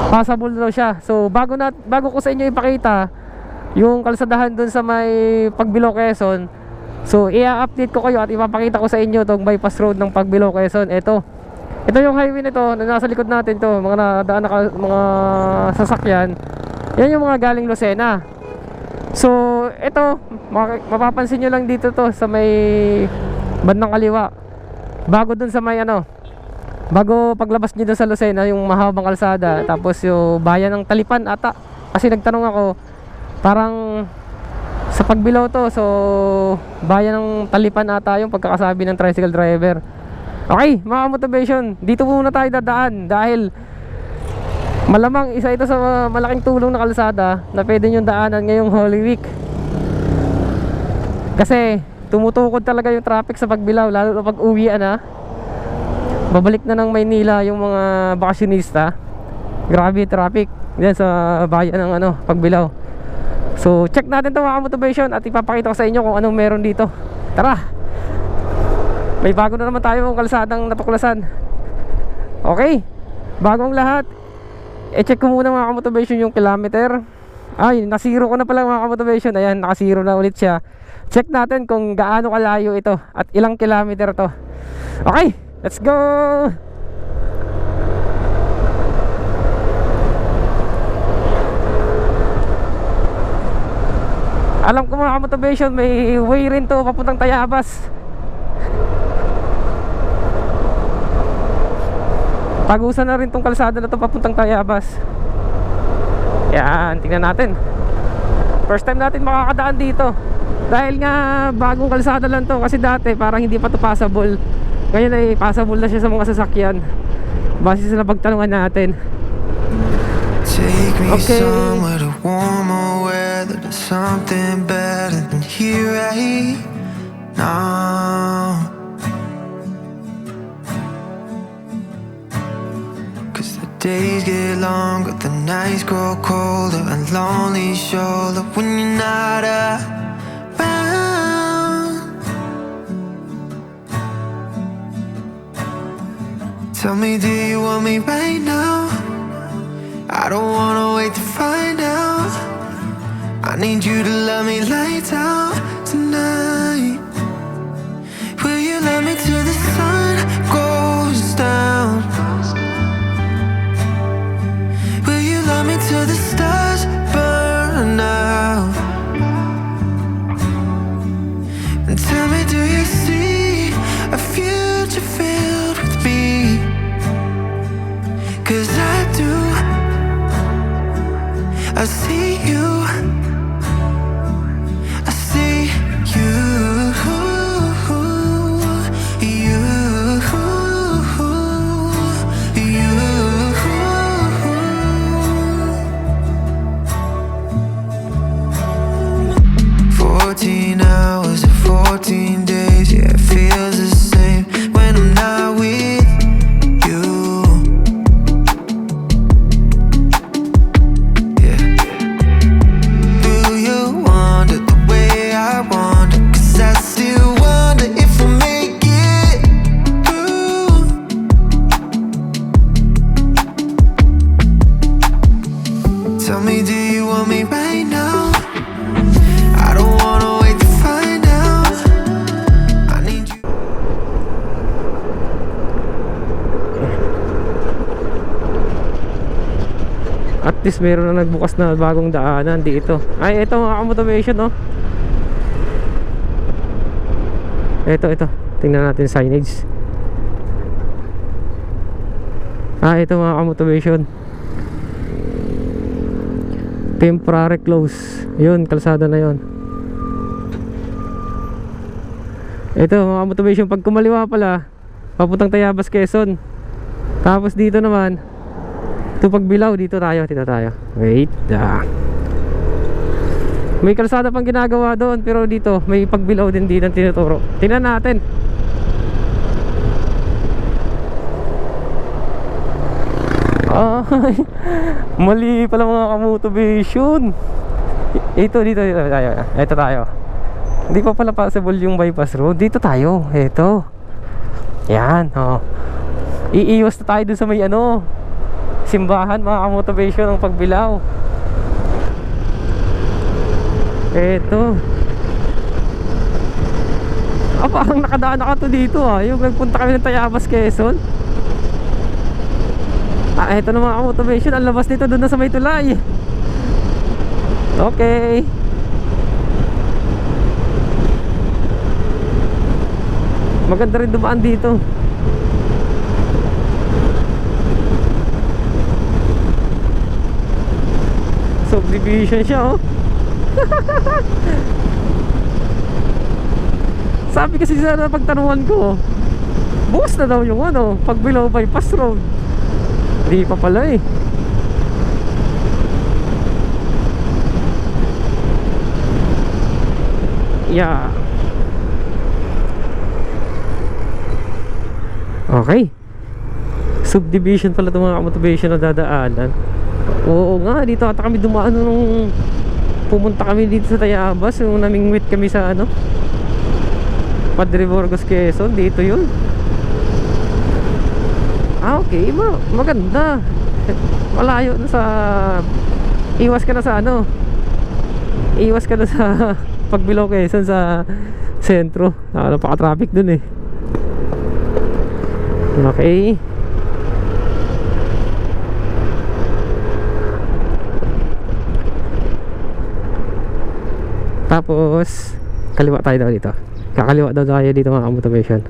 Passable daw siya. So bago ko sa inyo ipakita yung kalsadahan dun sa may Pagbilao, Quezon, so i-update ko kayo at ipapakita ko sa inyo tong bypass road ng Pagbilao, Quezon. Ito yung highway nito na nasa likod natin to, mga nadaan na mga sasakyan. Yan yung mga galing Lucena. So ito, mapapansin nyo lang dito to sa may bandang kaliwa. Bago dun sa may bago paglabas nyo dun sa Lucena, yung mahabang kalsada, tapos yung bayan ng Talipan ata. Kasi nagtanong ako, parang sa Pagbilao to, so bayan ng Talipan ata yung pagkakasabi ng tricycle driver. Okay mga motivation, dito muna tayo dadaan dahil malamang isa ito sa malaking tulong na kalsada na pwede nyo daanan ngayong Holy Week. Kasi tumutukod talaga yung traffic sa Pagbilao, lalo na pag uwian na, babalik na ng Maynila yung mga bakasyonista. Grabe traffic diyan sa bayan ng Pagbilao. So check natin ito mga motivation at ipapakita ko sa inyo kung anong meron dito. Tara, may bago na naman tayo ng kalsadang natuklasan. Okay, bagong lahat, check ko muna mga motivation yung kilometer. Ay, nasiro ko na pala mga motivation. Ayan, nakasiro na ulit siya. Check natin kung gaano kalayo ito at ilang kilometer to. Okay, let's go! Alam ko mga motivation, may way rin to papuntang Tayabas. Tagusan na rin tong kalsada na to papuntang Tayabas. Yan, tingnan natin. First time natin makakadaan dito. Dahil nga bagong kalsada lang to. Kasi dati parang hindi pa to passable. Ngayon ay passable na siya sa mga sasakyan, base sa napagtanungan natin. Take me Okay. somewhere to warmer weather, to something better than here right now. 'Cause the days get longer, the nights grow colder, and lonely shoulder when you're not around. Tell me, do you want me right now? I don't wanna wait to find out. I need you to love me lights out tonight. Will you love me till the sun goes down? Will you love me till the stars burn out? And tell me, do you see a future filled with me? 'Cause I do. I see you, I see you, you, you. 14 hours and 14 days, yeah, it feels the same when I'm not with you. Tell me, do you want me right now? I don't wanna wait to find out. I need you. At least meron na nagbukas na bagong daanan dito. Ay, ito mga motivation, oh. Ito. Tingnan natin signage. Ito mga motivation. Temporary close. Yun, kalsada na yun. Ito mga motivation, pag kumaliwa pala papuntang Tayabas, Quezon. Tapos dito naman, ito Pagbilao, dito tayo. Wait, may kalsada pang ginagawa doon, pero dito may Pagbilao din dito ang tinuturo. Tingnan natin. Ay, mali pala mga kamotivation. Ito tayo. Ito tayo. Hindi pa pala possible yung bypass road. Dito tayo. Ito. Yan, oh. Iiwas na tayo dun sa may simbahan, mga kamotivation ng Pagbilao. Ito. Parang nakadaan na ka to dito yung nagpunta kami ng Tayabas, Quezon. Ito na mga motivation. Ang labas nito doon na sa may tulay. Okay. Maganda rin dumaan dito. Subdivision siya, oh. Sabi kasi sa pagtanungan ko, bukas na daw yung Pagbilao bypass road. Hindi pa pala eh. Yeah. Okay. Subdivision pala itong mga motivation na dadaanan. Oo nga, dito ata kami dumaan nung pumunta kami dito sa Tayabas. Yung namingwit kami sa Padre Burgos, Quezon. Dito yun. Okay, maganda. Malayo na sa iwas ka na sa iwas ka na sa Pagbilao, Quezon, sa sentro. Napaka-traffic dun eh. Okay. Tapos kaliwa tayo daw dito. Kakaliwa daw tayo dito mga motivation.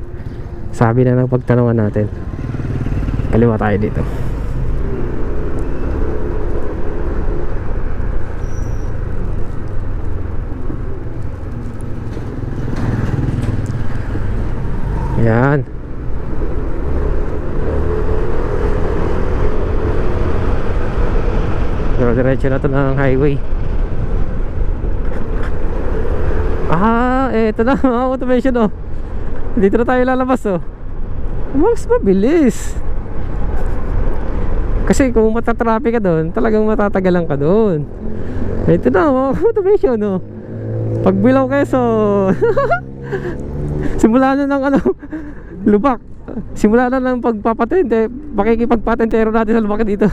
Sabi na ng pagtanungan natin. Kaliwa tayo dito. Yan. Diretso na to ng highway. Eto na mga automation Dito na tayo lalabas Mas mabilis. Kasi kung matatraffic ka doon, talagang matatagalan ka doon. Ito na mga automation Pagbilao, Quezon. Simula na ng lubak. Simula na ng pagpapatente. Makikipagpatentero natin sa lubak dito.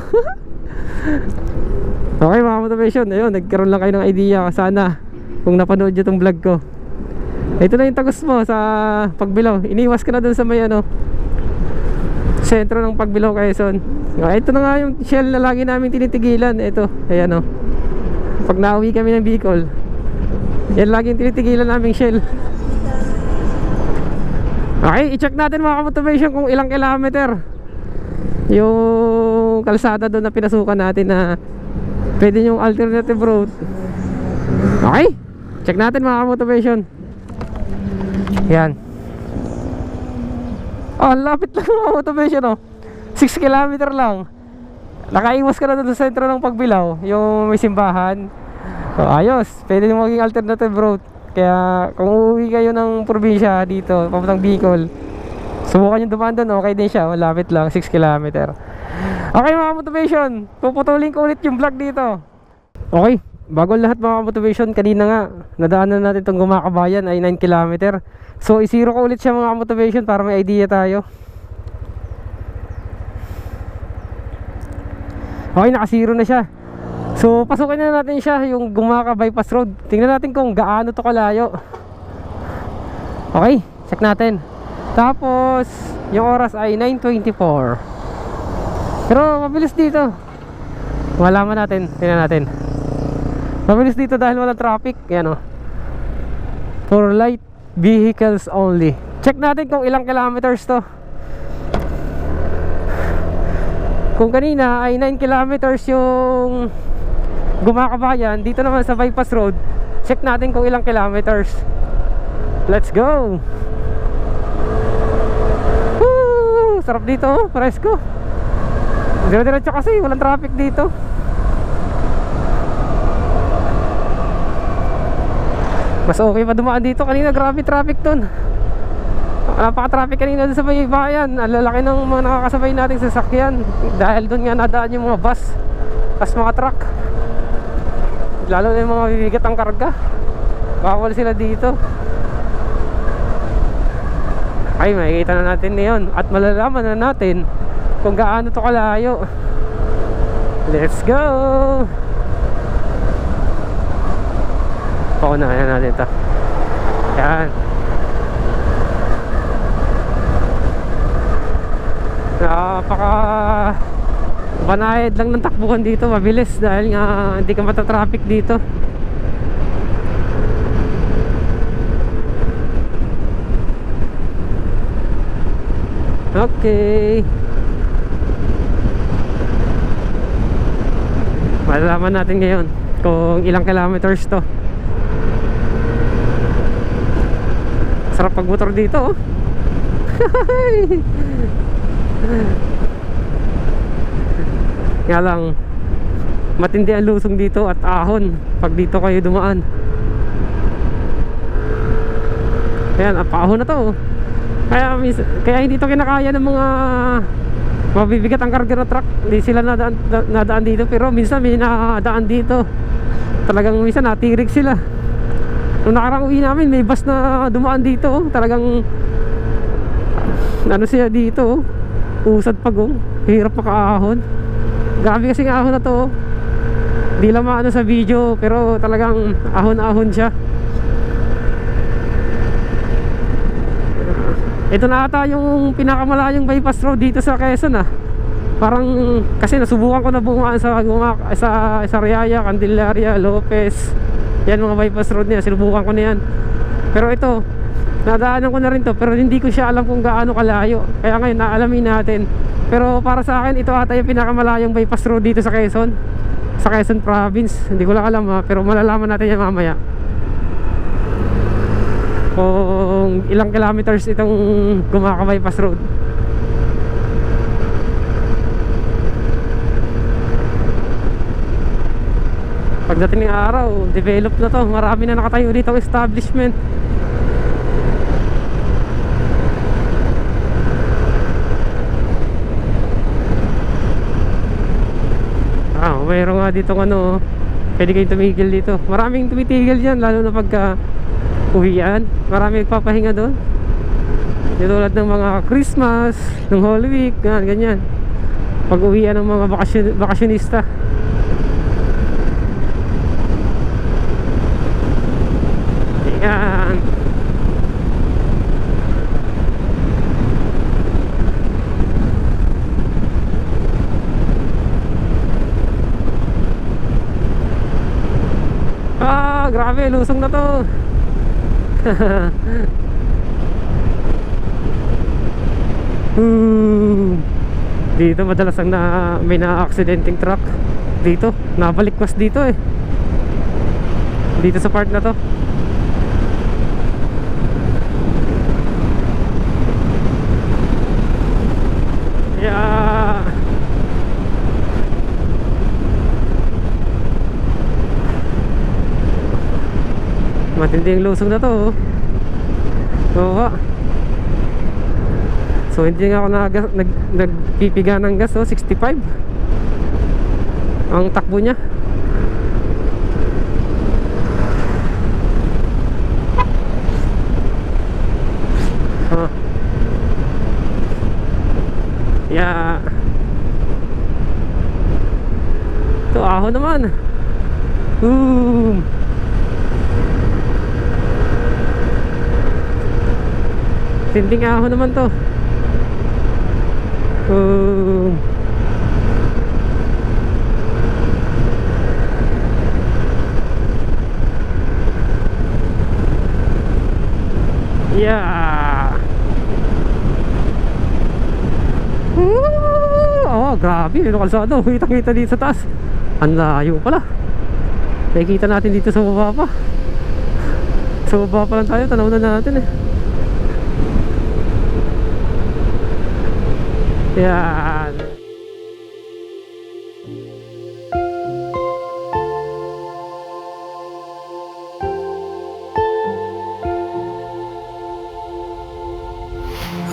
Okay mga motivation, ayun, nagkaroon lang kayo ng idea sana kung napanood nyo itong vlog ko. Ito na yung tagos mo sa Pagbilao. Iniwas ka na dun sa may sentro ng Pagbilao, Quezon. Ito na nga yung Shell na lagi namin tinitigilan. Ito, ayan pag nauwi kami ng Bicol, yan lagi yung tinitigilan naming Shell. Okay, i-check natin mga motivation kung ilang kilometer yung kalsada doon na pinasukan natin na pwede yung alternative route. Okay, check natin mga motivation. Yan. Lapit lang mga motivation 6 kilometer lang. Nakaiwas ka na doon sa sentro ng Pagbilao, yung may simbahan. Ayos, pwede yung maging alternative route. Kaya kung uuwi kayo ng probinsya dito, papuntang Bicol, subukan yung dumaan doon, okay din siya. Malapit lang, 6 kilometer. Okay mga motivation, puputulin ko ulit yung vlog dito. Okay, bago lahat mga motivation, kanina nga nadaanan natin itong Gumakabayan ay 9 kilometer. So isiro ko ulit siya mga motivation para may idea tayo. Okay, nakasiro na siya. So pasukin na natin siya, yung Gumaka bypass road. Tingnan natin kung gaano to kalayo. Okay, check natin. Tapos yung oras ay 9:24. Pero mabilis dito. Malaman natin, tingnan natin. Mabilis dito dahil walang traffic. Yan for light vehicles only. Check natin kung ilang kilometers to. Kung kanina ay 9 kilometers yung Gumakabayan, dito naman sa bypass road, check natin kung ilang kilometers. Let's go. Woo! Sarap dito, presko. Dire-diretso kasi, walang traffic dito. Mas okay pa dumaan dito. Kanina grabe traffic dun. Napaka-traffic kanina dun sa bayan. Ang lalaki ng mga nakakasabay nating sasakyan. Dahil dun nga nadaan yung mga bus, tas mga truck. Lalo na yung mga bibigat ang karga. Bawal sila dito. Ay, makikita na natin ngayon. At malalaman na natin kung gaano to kalayo. Let's go! Paunahan natin ito. Yan. Napaka banayad lang ng takbuhan dito. Mabilis dahil nga hindi ka matatraffic dito. Okay. Malalaman natin ngayon kung ilang kilometers to. Sarap pagmotor dito, oh. Nga lang, matindi ang lusong dito at ahon pag dito kayo dumaan. Ayan, apahon na to, oh. Kaya hindi to kinakaya ng mga mabibigat ang karga na truck. Hindi sila nadaan dito. Pero minsan may nadaan dito. Talagang minsan natirig sila. Nung nakarang uwi namin, may bus na dumaan dito, oh. Talagang ano siya dito, oh. Usad pag, oh. Hirap makaahon. Grabe kasing ahon na to, oh. Di lang maano sa video, pero talagang ahon-ahon siya. Ito na ata yung pinakamalayong bypass road dito sa Quezon, ah. Parang kasi nasubukan ko na bumaan sa Riyaya, Candelaria, Lopez. Yan mga bypass road niya, sinubukan ko na yan. Pero ito, nadaanan ko na rin to, pero hindi ko siya alam kung gaano kalayo. Kaya ngayon naalamin natin. Pero para sa akin, ito ata yung pinakamalayong bypass road dito sa Quezon. Sa Quezon Province. Hindi ko lang alam, ha, pero malalaman natin yan mamaya kung ilang kilometers itong gumaka-bypass road. Pagdating ng araw, develop na to. Marami na nakatayo dito ang establishment. Mayroon nga dito ano, pwede kayong tumigil dito. Maraming tumitigil dyan, lalo na pagka uwian. Marami nagpapahinga doon. Tulad ng mga Christmas, ng Holy Week, ganyan. Pag uwian ng mga bakasyonista. Yan. Grabe, lusong na to. Dito madalas ang may na-accidenting truck. Dito, nabalikwas dito eh. Dito sa part na to. Yeah. Matindi yung lusong na to, oh. Oo. So hindi nga ako nagpipiga ng gas, oh. 65 ang takbo niya. Yeah. Ito, ahon naman. Tinding ahon naman to. Yeah. Oh, grabe, yung kalsado. Kita-kita dito sa taas. Ang layo pala. Nakikita natin dito sa baba pa. Sa baba pa lang tayo, tanaw na natin eh. Yan.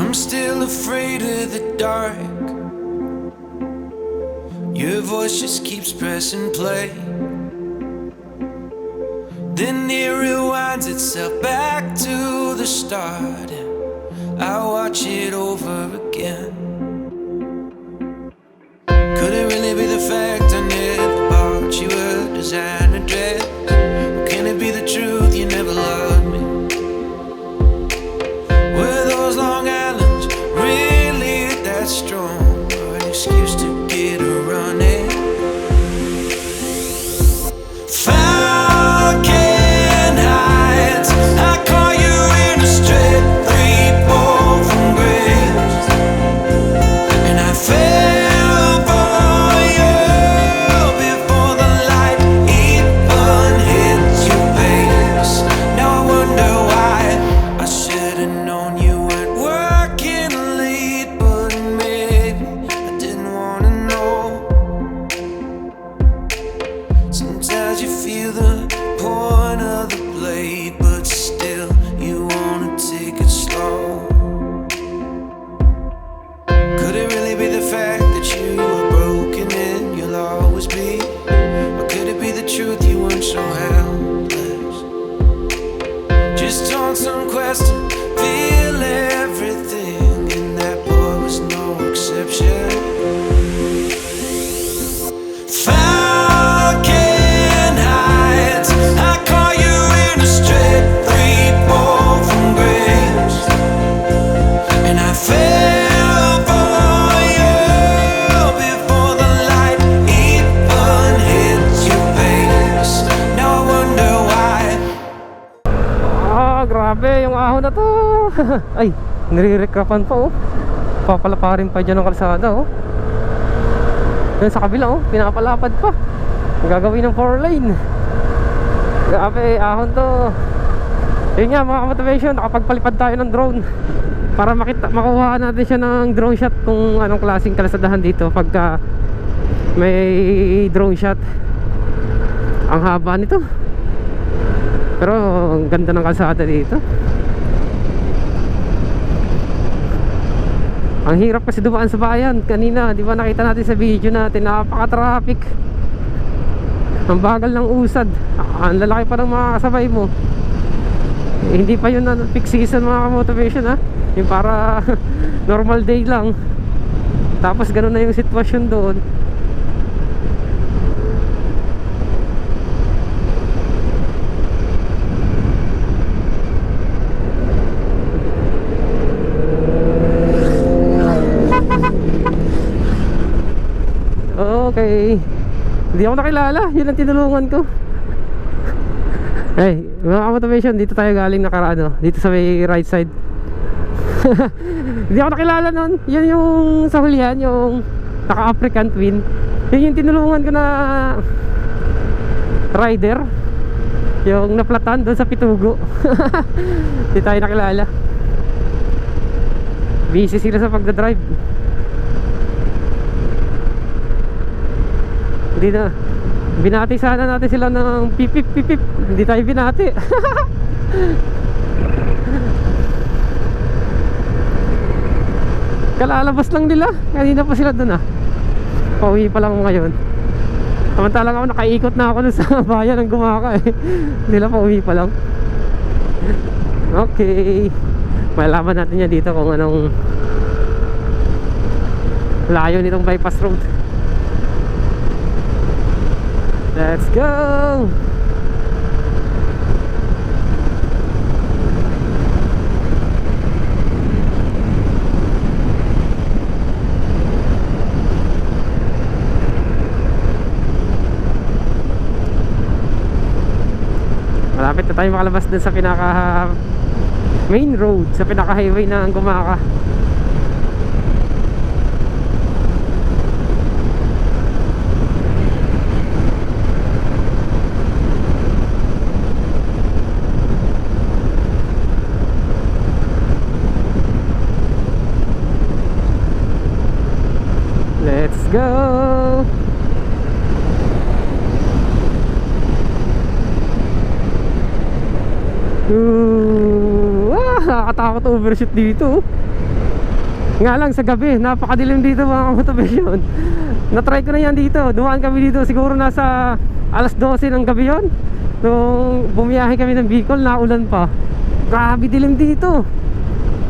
I'm still afraid of the dark. Your voice just keeps pressing play. Then it rewinds itself back to the start. I watch it over again. Could it really be the fact I never bought you a designer dress? Or can it be the truth you never loved me? Were those Long Islands really that strong, or an excuse to get a running? Falcon Heights, I call you in a straight 3-4 from Grace, and I fell for you before the light even hit your face. Now I wonder why I should've known you weren't working late, but maybe I didn't wanna know. Sometimes you feel the point of the blade, but still you wanna take it slow. Could it really be the fact that you were broken and you'll always be? Or could it be the truth you weren't so helpless? Just on some question, feel everything, and that boy was no exception. Falcon Heights, I call you in a straight 3-4 from Grace, and I fell for you before the light even hit your face. Now I wonder why. Ah, grabe yung ahon na to. Ay, nire-recapan pa oh. Papalaparin pa dyan ng kalsada oh. Yan sa kabila oh, pinapalapad pa. Gagawin ng 4 lane. Grabe, ahon to. Yun nga mga motivation, nakapagpalipad tayo ng drone para makuha natin siya ng drone shot kung anong klaseng kalsadahan dito pagka may drone shot. Ang haba nito, pero ang ganda ng kalsada dito. Ang hirap kasi dumaan sa bayan. Kanina, di ba nakita natin sa video natin, napaka-traffic. Ang bagal ng usad. Ang lalaki pa ng mga kasabay mo. Hindi pa yun na peak season mga motivation ha. Yung para normal day lang. Tapos ganun na yung sitwasyon doon. Okay, hindi ako nakilala. Yun ang tinulungan ko. Hey, mga motivation, dito tayo galing nakaraan, dito sa may right side. Hindi ako nakilala nun. Yun yung sa hulihan, yung naka-African twin. Yun yung tinulungan ko na rider, yung naplatan doon sa Pitugo. Hindi tayo nakilala. Busy sila sa pagdadrive. Hindi na. Binati sana natin sila ng pipip pipip. Hindi tayo binati. Kalalabas lang nila. Kanina pa sila dun Pauwi pa lang ngayon. Samantalang ako nakaikot na ako dun sa bayan ng Gumaka Nila pauwi pa lang. Okay, malaman natin yan dito kung anong layo nitong bypass road. Let's go! Malapit na tayo makalabas dun sa pinaka main road, sa pinaka highway ng Gumaka. Let's go! Nakakatakot overshoot dito Nga lang sa gabi, napakadilim dito mga kamotivation. Na-try ko na yan dito. Dumaan kami dito siguro nasa alas 12 ng gabi yon. Nung bumiyahe kami ng Bicol, naulan pa. Grabe dilim dito.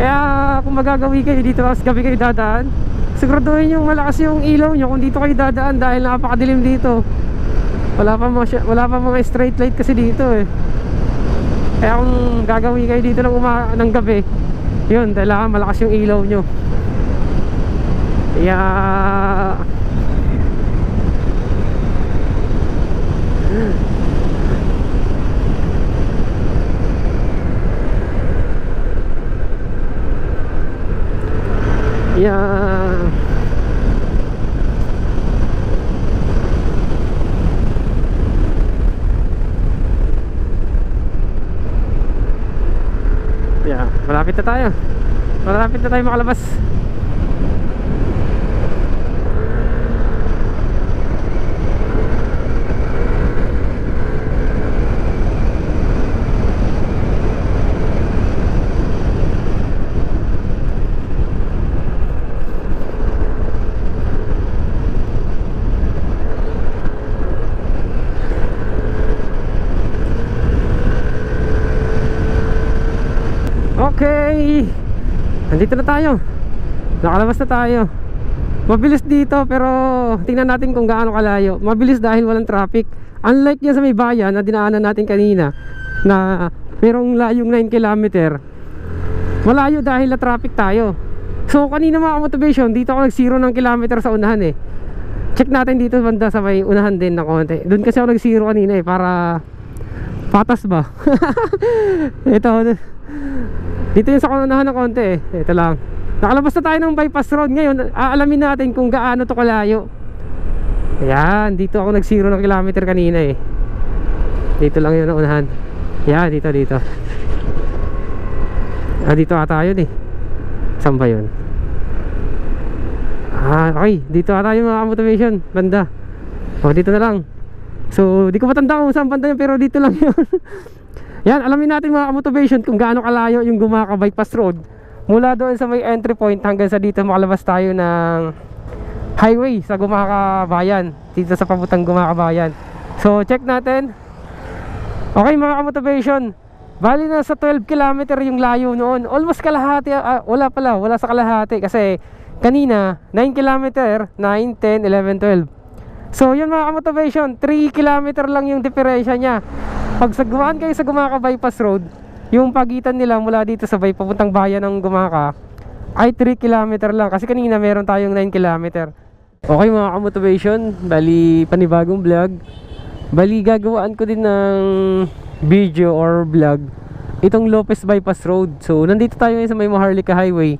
Kaya kung magagawi kayo dito tapos gabi kayo dadaan, siguraduhin yung malakas yung ilaw nyo kung dito kayo dadaan dahil napakadilim dito. Wala pa mga straight light kasi dito eh. Kaya kung gagawin kayo dito ng gabi, yun, kailangan malakas yung ilaw nyo. Kaya malapit na tayo. Malapit na tayo makalabas. Okay, nandito na tayo. Nakalabas na tayo. Mabilis dito pero tingnan natin kung gaano kalayo. Mabilis dahil walang traffic. Unlike yan sa may bayan na dinaanan natin kanina na merong layong 9 km. Malayo dahil na traffic tayo. So kanina mga motivation, dito ako nag-zero ng kilometer sa unahan eh. Check natin dito banda sa may unahan din na konti. Doon kasi ako nag-zero kanina eh para patas ba. Ito dito yung sa unahan ng konti eh. Ito lang. Nakalabas na tayo ng bypass road. Ngayon, aalamin natin kung gaano to kalayo. Ayan, dito ako nag-zero ng kilometer kanina eh. Dito lang yun ang unahan. Ayan, dito. Dito ata yun eh. Saan ba yun? Okay, dito ata yung mga motivation. Banda. Dito na lang. So, di ko matanda kung saan banda yun, pero dito lang yun. Yan, alamin natin mga motivation kung gaano kalayo yung Gumaka bypass road mula doon sa may entry point hanggang sa dito makalabas tayo ng highway sa Gumaka Bayan, dito sa pabutang Gumaka Bayan. So check natin. Okay mga motivation, bali na sa 12 km yung layo noon. Almost kalahati, wala sa kalahati kasi kanina 9 km, 9, 10, 11, 12. So yun mga motivation, 3 km lang yung diferensya niya. Pag sagmaan kayo sa Gumaka bypass road, yung pagitan nila mula dito sa papuntang bayan ng Gumaka ay 3 km lang. Kasi kanina meron tayong 9 km. Okay mga ka-motivation, bali panibagong vlog. Bali gagawaan ko din ng video or vlog itong Lopez bypass road. So nandito tayo ngayon sa may Maharlika Highway.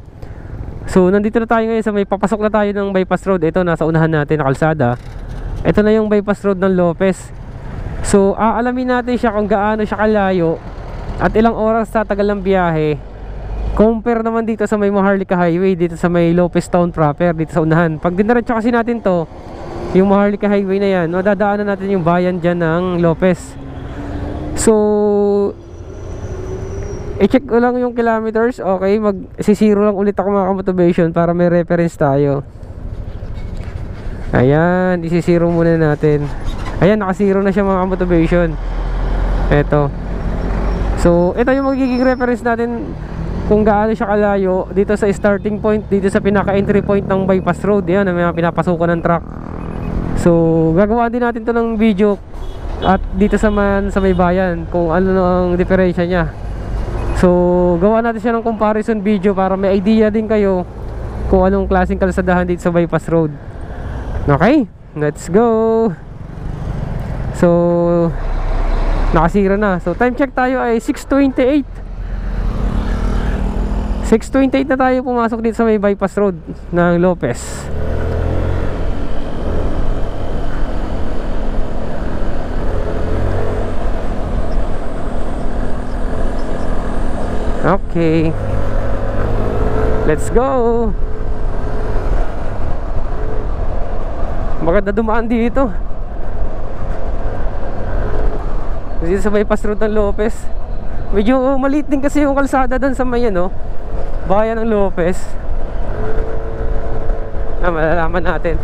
So nandito na tayo ngayon sa may papasok na tayo ng bypass road. Ito nasa unahan natin na kalsada. Ito na yung bypass road ng Lopez. So aalamin natin siya kung gaano siya kalayo at ilang oras sa tagal ng biyahe. Compare naman dito sa may Maharlika Highway, dito sa may Lopez Town proper, dito sa unahan. Pag dinaretso kasi natin to, yung Maharlika Highway na yan, madadaanan natin yung bayan dyan ng Lopez. So i-check ko lang yung kilometers. Okay, magsisiro lang ulit ako mga motivation para may reference tayo. Ayan, isisiro muna natin. Ayan, nakasiro na siya mga motivation. Eto. So, ito yung magiging reference natin kung gaano siya kalayo dito sa starting point, dito sa pinaka-entry point ng bypass road. Ayan, may mga pinapasukan ng truck. So, gagawa din natin to ng video at dito sa may bayan kung ano ang diferensya niya. So, gawa natin siya ng comparison video para may idea din kayo kung anong klaseng kalsadahan dito sa bypass road. Okay, let's go. So nakasira na. So time check tayo ay 6:28. 6:28 na tayo pumasok dito sa may bypass road ng Lopez. Okay, let's go. Maganda dumaan dito. Dito sa bypass road ng Lopez. Medyo maliit din kasi yung kalsada doon sa may bayan ng Lopez. Malalaman natin.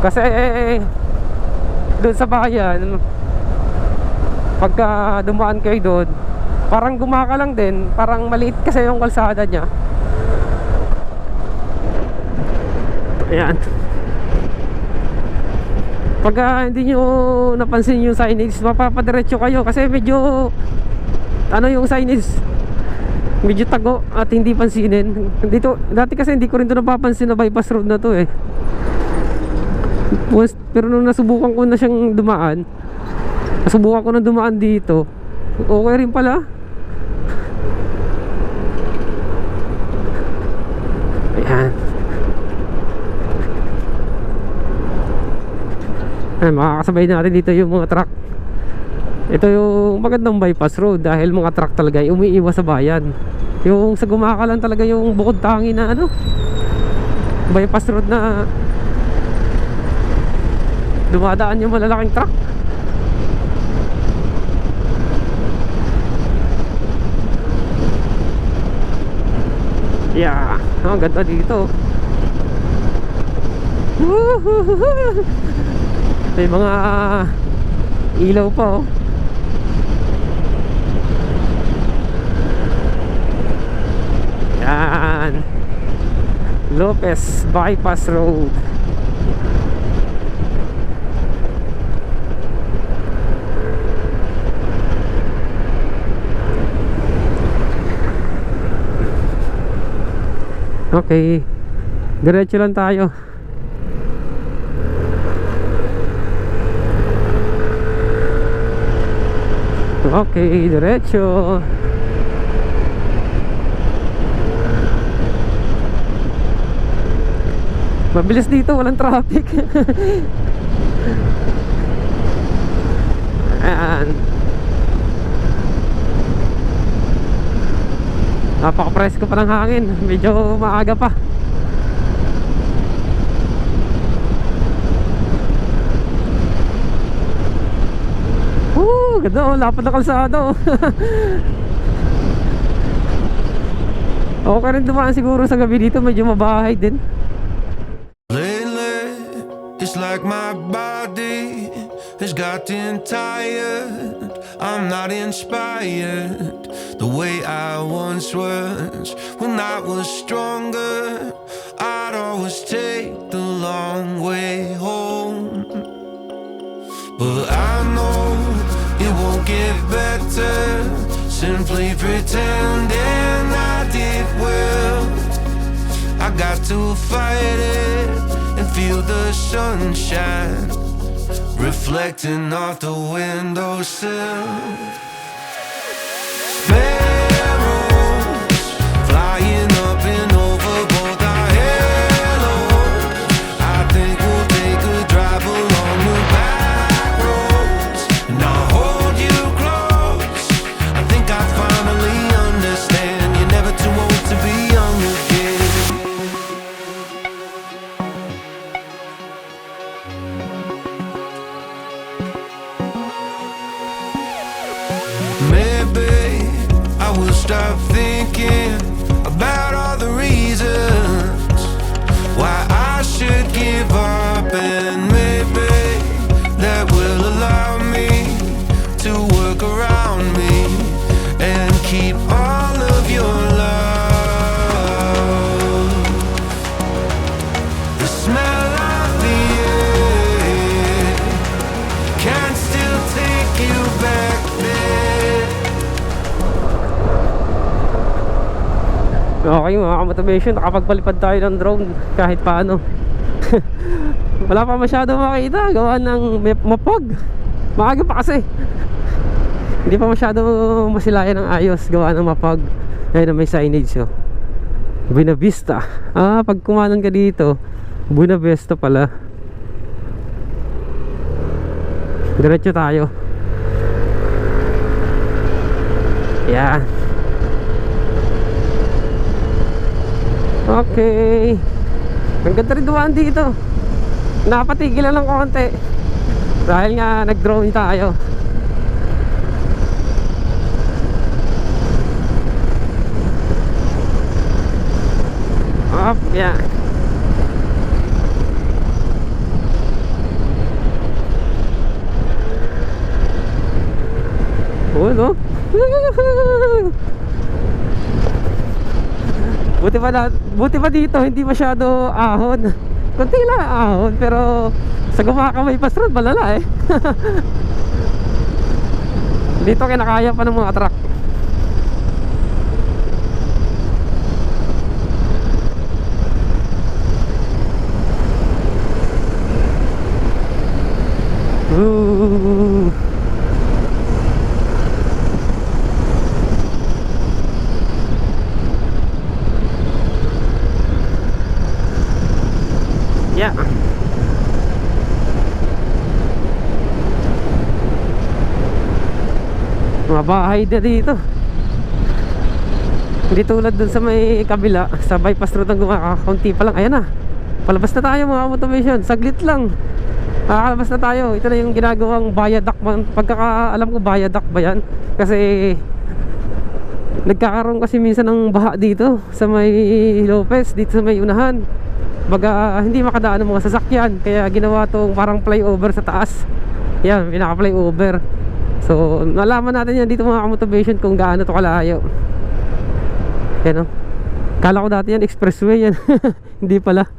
Kasi doon sa bayan, pagka dumaan kayo doon, parang gumaka lang din, parang maliit kasi yung kalsada niya. Ayan. Pagka hindi nyo napansin yung signage, mapapadiretso kayo kasi medyo ano yung signage, medyo tago at hindi pansinin. Dito, dati kasi hindi ko rin ito napapansin na bypass road na to eh. Pero nung nasubukan ko na siyang dumaan, nasubukan ko na dumaan dito, okay rin pala. Ayan. Ayan, makakasabay natin dito yung mga truck. Ito yung magandang bypass road dahil mga truck talaga ay umiiwas sa bayan. Yung sa Gumaka lang talaga yung bukod tangi na ano, bypass road na dumadaan yung malalaking truck. Yeah, ang ganda dito. May mga ilaw pa oh. Yan, Lopez Bypass Road. Okay, diretso lang tayo. Okay, diretso. Mabilis dito, walang traffic. Ayan. Napaka-presko pa ng hangin. Medyo maaga pa. Ganda oh, lapad na kalsada oh. Okay rin dumaan siguro sa gabi dito. Medyo mabahay din. Lately, it's like my body has gotten tired. I'm not inspired the way I once was. When I was stronger, I'd always take the long way home. But I know it won't get better simply pretending I did well. I got to fight it and feel the sunshine reflecting off the windowsill. Sparrows flying up and over both our halos. I think we'll take a drive along the back roads, and I'll hold you close. I think I finally understand you're never too old to be young again. Maybe I will stop thinking about all the reasons why I should give up, and maybe that will allow me to work around me and keep all of your love. The smell of the air can still take you back there. Okay mga ka-motivation, nakapagpalipad tayo ng drone kahit paano. Wala pa masyado makita, gawa ng mapag. Maaga pa kasi. Hindi pa masyado masilayan ng ayos, gawa ng mapag. Ayun na may signage oh. Buena Vista. Ah, pag kumanan ka dito, Buena Vista pala. Diretso tayo. Yan. Okay. Ang ganda rin dumaan dito. Napatigilan ng konti dahil nga nag-drone tayo. Up, yeah. Oh, no? Buti pa dito, hindi masyado ahon. Kunti lang ahon, pero sa gumakamay pas road, malala eh. Dito kinakaya pa ng mga truck. Ooh. Yeah. Mga bahay na dito. Hindi tulad dun sa may kabila, sa bypass road ang kaunti pa lang. Ayan na, palabas na tayo mga motivation. Saglit lang, palabas na tayo. Ito na yung ginagawang viaduct. Pagkakaalam ko viaduct ba yan? Kasi nagkakaroon kasi minsan ng baha dito sa may Lopez, dito sa may unahan. Baga hindi makadaan ng mga sasakyan, kaya ginawa tong parang flyover sa taas. Yan, pinaka flyover. So nalaman natin yan dito mga motivation kung gaano to kalayo. Yan o, kala ko dati yan expressway yan. Hindi pala.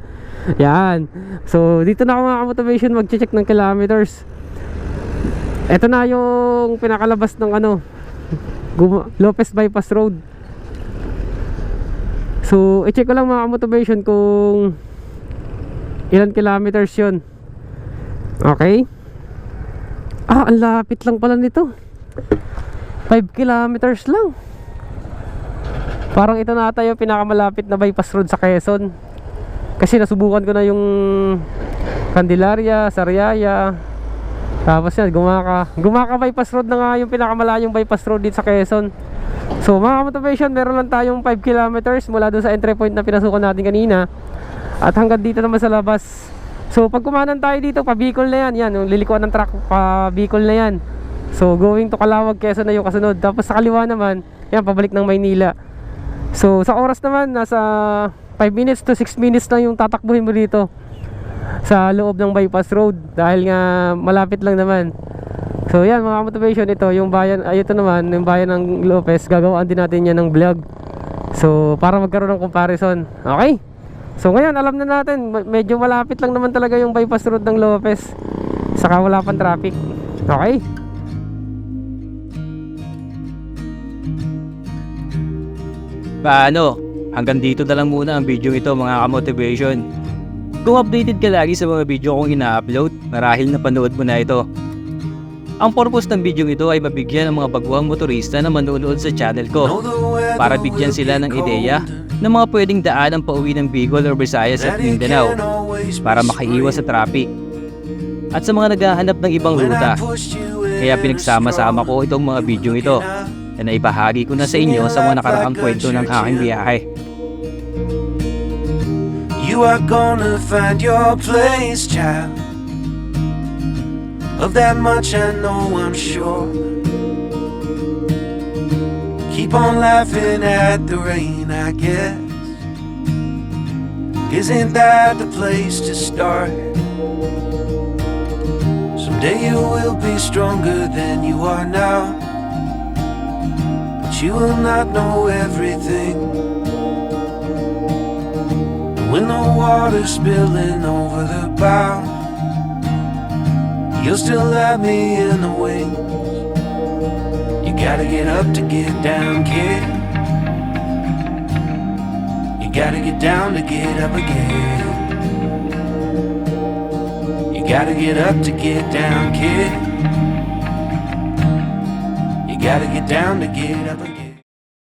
Yan. So dito na ako mga motivation mag-check ng kilometers. Ito na yung pinakalabas ng ano, Lopez Bypass Road. So i-check ko lang mga motivation kung ilan kilometers yun. Okay. Ang lapit lang pala nito. 5 kilometers lang. Parang ito na ata yung pinakamalapit na bypass road sa Quezon. Kasi nasubukan ko na yung Candelaria, Sariaya. Tapos yan, Gumaka bypass road na nga yung pinakamalayong bypass road dito sa Quezon. So mga motivation, meron lang tayong 5 kilometers mula doon sa entry point na pinasukan natin kanina, at hanggang dito naman sa labas. So pag kumanan tayo dito, pa Bicol na yan. Yan, yung lilikuan ng truck, pa Bicol na yan. So going to Calawag, Quezon na yung kasunod. Tapos sa kaliwa naman, yan, pabalik ng Maynila. So sa oras naman, nasa 5 minutes to 6 minutes lang yung tatakbuhin mo dito sa loob ng bypass road, dahil nga malapit lang naman. So yan mga motivation, ito yung bayan, ay ito naman yung bayan ng Lopez. Gagawaan din natin yan ng vlog, so para magkaroon ng comparison. Okay, so ngayon alam na natin, medyo malapit lang naman talaga yung bypass road ng Lopez, saka wala pang traffic. Okay. Paano? Hanggang dito na lang muna ang video ito mga ka-motivation. Kung updated ka lagi sa mga video kong ina-upload, marahil napanood mo na ito. Ang purpose ng video ito ay mabigyan ng mga baguhang motorista na manonood sa channel ko, para bigyan sila ng ideya ng mga pwedeng daan ang pauwi ng Bicol or Visayas at Mindanao, para makaiwas sa traffic, at sa mga naghahanap ng ibang ruta. Kaya pinagsama-sama ko itong mga video ito na naibahagi ko na sa inyo sa mga nakaraang kwento ng aking biyahe. You are gonna find your place, child. Of that much I know, I'm sure. Keep on laughing at the rain, I guess. Isn't that the place to start? Someday you will be stronger than you are now, but you will not know everything. When the water's spilling over the bow, you'll still have me in the wings. You gotta get up to get down, kid. You gotta get down to get up again. You gotta get up to get down, kid. You gotta get down to get up again.